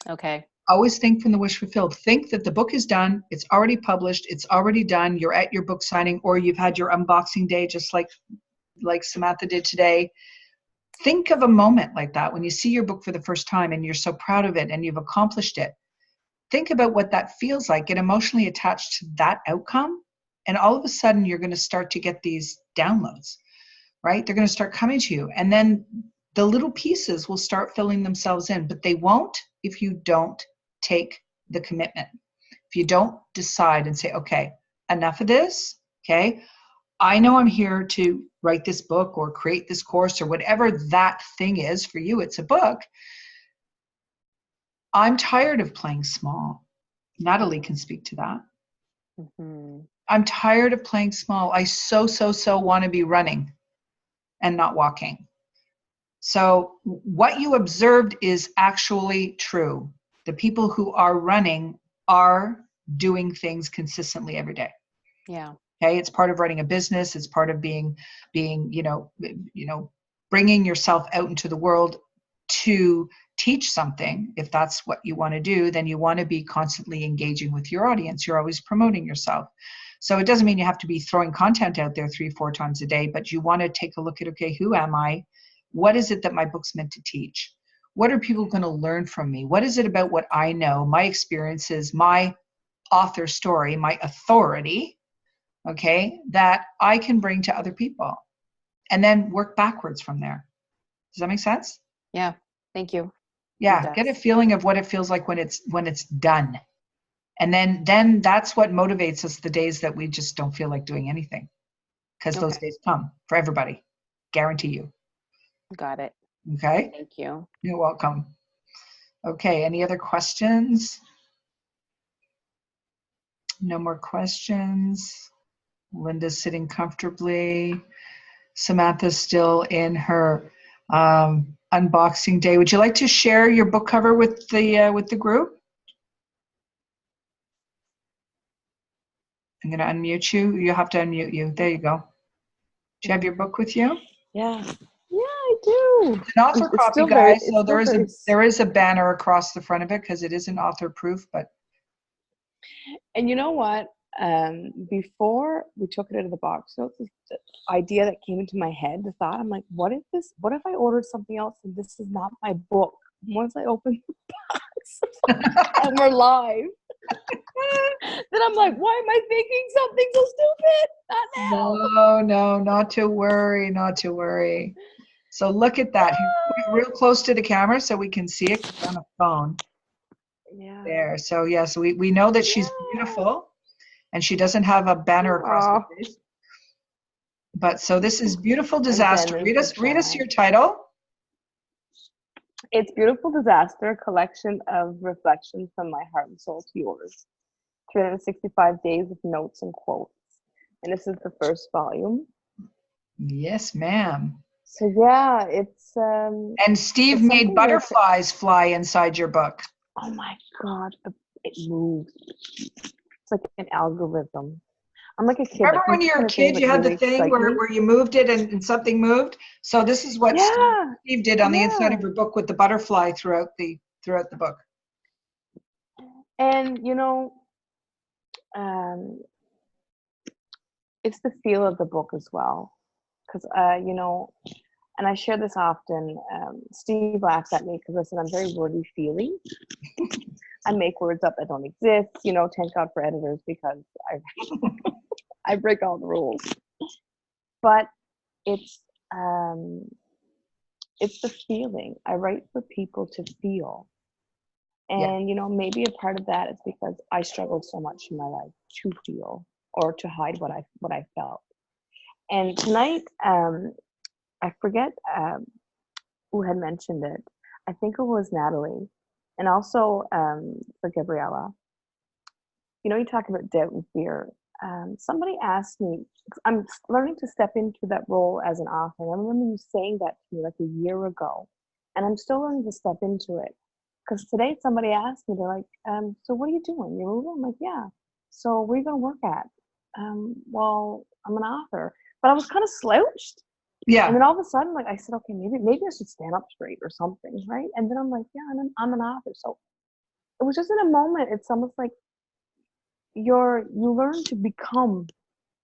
Okay. Always think from the wish fulfilled. Think that the book is done. It's already published. It's already done. You're at your book signing or you've had your unboxing day just like Samantha did today. Think of a moment like that when you see your book for the first time and you're so proud of it and you've accomplished it. Think about what that feels like. Get emotionally attached to that outcome. And all of a sudden, you're going to start to get these downloads, right? They're going to start coming to you. And then the little pieces will start filling themselves in. But they won't if you don't take the commitment. If you don't decide and say, okay, enough of this, okay? I know I'm here to write this book or create this course or whatever that thing is for you. It's a book. I'm tired of playing small. Natalie can speak to that. Mm-hmm. I'm tired of playing small. I so want to be running and not walking. So what you observed is actually true. The people who are running are doing things consistently every day. Yeah. Okay, it's part of running a business. It's part of being, you know, bringing yourself out into the world to teach something. If that's what you want to do, then you want to be constantly engaging with your audience. You're always promoting yourself. So it doesn't mean you have to be throwing content out there 3-4 times a day, but you want to take a look at, okay, who am I? What is it that my book's meant to teach? What are people going to learn from me? What is it about what I know, my experiences, my author story, my authority, okay, that I can bring to other people? And then work backwards from there. Does that make sense? Yeah. Thank you. Yeah, get a feeling of what it feels like when it's done. And then that's what motivates us the days that we just don't feel like doing anything. Because those days come for everybody. Guarantee you. Got it. Okay? Thank you. You're welcome. Okay, any other questions? No more questions. Linda's sitting comfortably. Samantha's still in her unboxing day. Would you like to share your book cover with the group? I'm going to unmute you. You have to unmute you. There you go. Do you have your book with you? Yeah. Yeah, I do. It's an author It's copy, still guys. very- So it's still there is a banner across the front of it because it isn't author proof. But And you know what? Before we took it out of the box, so it's the idea that came into my head, the thought, I'm like, what if I ordered something else and this is not my book? Once I open the box and we're live. Then I'm like, why am I thinking something so stupid? Not now. No, not to worry, not to worry. So look at that. Put it real close to the camera so we can see it 'cause we're on a phone. Yeah. There. So yes, we know that she's beautiful and she doesn't have a banner across her Aw. face. But so this is Beautiful And then Disaster. there's Read us the your title. It's Beautiful Disaster, a collection of reflections from my heart and soul to yours. 365 days of notes and quotes. And this is the first volume. Yes, ma'am. So yeah, it's And Steve it's made something butterflies fly inside your book. oh my god, it moves. It's like an algorithm. I'm like a kid. Remember like, when these you were kind a of things kid, that you had the really thing excite me. where you moved it and something moved? So this is what Yeah. Steve did on the inside Yeah. of her book with the butterfly throughout the book. And it's the feel of the book as well, because and I share this often. Steve laughs at me because I said I'm very wordy feeling. I make words up that don't exist. Thank God for editors because I break all the rules. But it's the feeling. I write for people to feel. And maybe a part of that is because I struggled so much in my life to feel or to hide what I felt. And tonight, I forget who had mentioned it. I think it was Natalie, and also for Gabriella. You talk about doubt and fear. Somebody asked me. I'm learning to step into that role as an author. And I remember you saying that to me like a year ago, and I'm still learning to step into it. Because today somebody asked me, they're like, so what are you doing? You're moving? I'm like, yeah. So what are you going to work at? Well, I'm an author. But I was kind of slouched. Yeah. And then all of a sudden, like I said, okay, maybe I should stand up straight or something, right? And then I'm like, yeah, I'm an author. So it was just in a moment. It's almost like you learn to become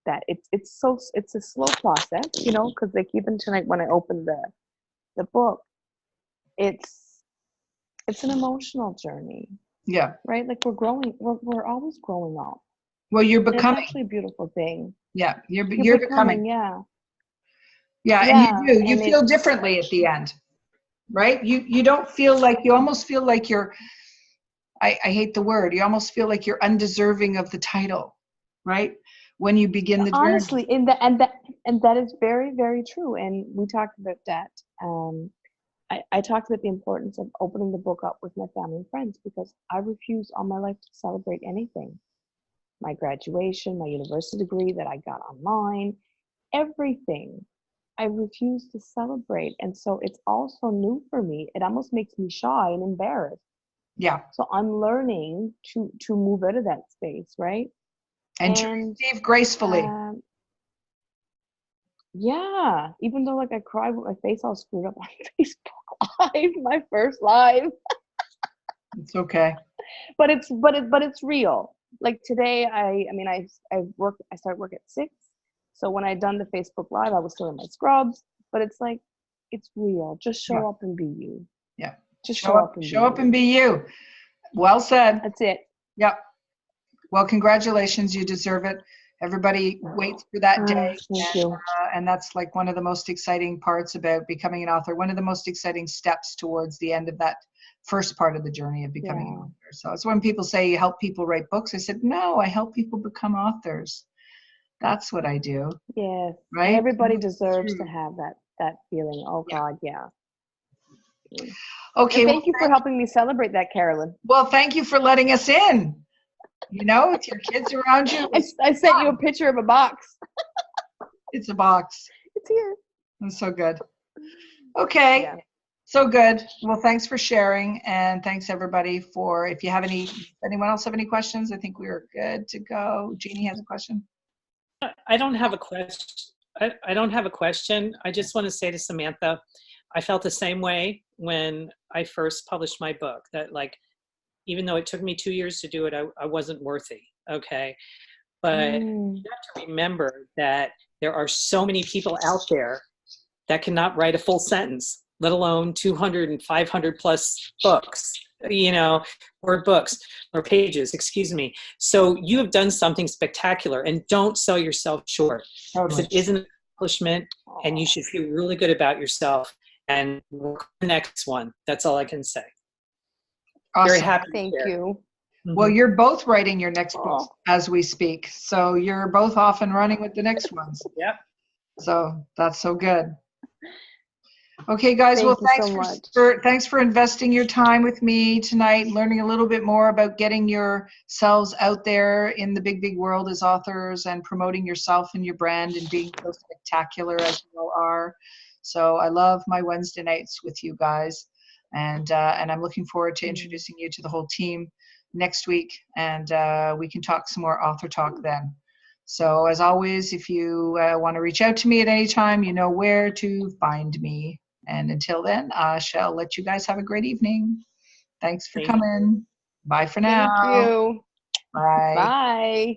that. It's a slow process, because like even tonight when I opened the book, it's an emotional journey. Yeah. Right? Like we're growing, we're always growing up. Well, you're And becoming. it's actually a beautiful thing. Yeah, you're becoming. Yeah. Yeah, Yeah, and you do. You and feel differently at the end, right? You don't feel like, you almost feel like you're, I hate the word, you almost feel like you're undeserving of the title, right? When you begin the journey. Honestly, and that is very, very true. And we talked about that. I talked about the importance of opening the book up with my family and friends because I refused all my life to celebrate anything. My graduation, my university degree that I got online, everything. I refuse to celebrate. And so it's also new for me. It almost makes me shy and embarrassed. Yeah. So I'm learning to move out of that space, right? And to receive gracefully. Yeah, even though like I cried with my face all screwed up on Facebook Live, my first live. It's okay. But it's real. Like today, I started work at 6. So when I done the Facebook Live, I was still in my scrubs. But it's like, it's real. Just show up and be you. Yeah. Just show up and be you. Well said. That's it. Yep. Well, congratulations. You deserve it. Everybody waits for that day. Thank you. And that's like one of the most exciting parts about becoming an author. One of the most exciting steps towards the end of that first part of the journey of becoming an author. So it's when people say you help people write books. I said, no, I help people become authors. That's what I do. Yes. Right? And everybody deserves to have that feeling. Oh God, yeah. Okay. And thank you for helping me celebrate that, Carolyn. Well, thank you for letting us in. With your kids around you. I sent you a picture of a box. It's a box. It's here. That's so good. Okay. Yeah. So good. Well, thanks for sharing, and thanks everybody for, if you have anyone else have any questions? I think we're good to go. Jeannie has a question. I don't have a question. I don't have a question. I just want to say to Samantha, I felt the same way when I first published my book, that like, even though it took me 2 years to do it, I wasn't worthy, okay? But you have to remember that there are so many people out there that cannot write a full sentence, let alone 200 and 500 plus books. or books or pages, excuse me. So you have done something spectacular, and don't sell yourself short. Totally. It is an accomplishment, and you should feel really good about yourself and work on the next one. That's all I can say. Awesome. Very happy. Thank you. Well, you're both writing your next book as we speak. So you're both off and running with the next ones. Yep. So that's so good. Okay, guys. Thank Well, you so thanks for investing your time with me tonight, learning a little bit more about getting yourselves out there in the big world as authors and promoting yourself and your brand and being so spectacular as you all are. So I love my Wednesday nights with you guys, and I'm looking forward to introducing you to the whole team next week, and we can talk some more author talk then. So as always, if you want to reach out to me at any time, you know where to find me. And until then, I shall let you guys have a great evening. Thanks for coming. Bye for now. Thank you. Bye. Bye.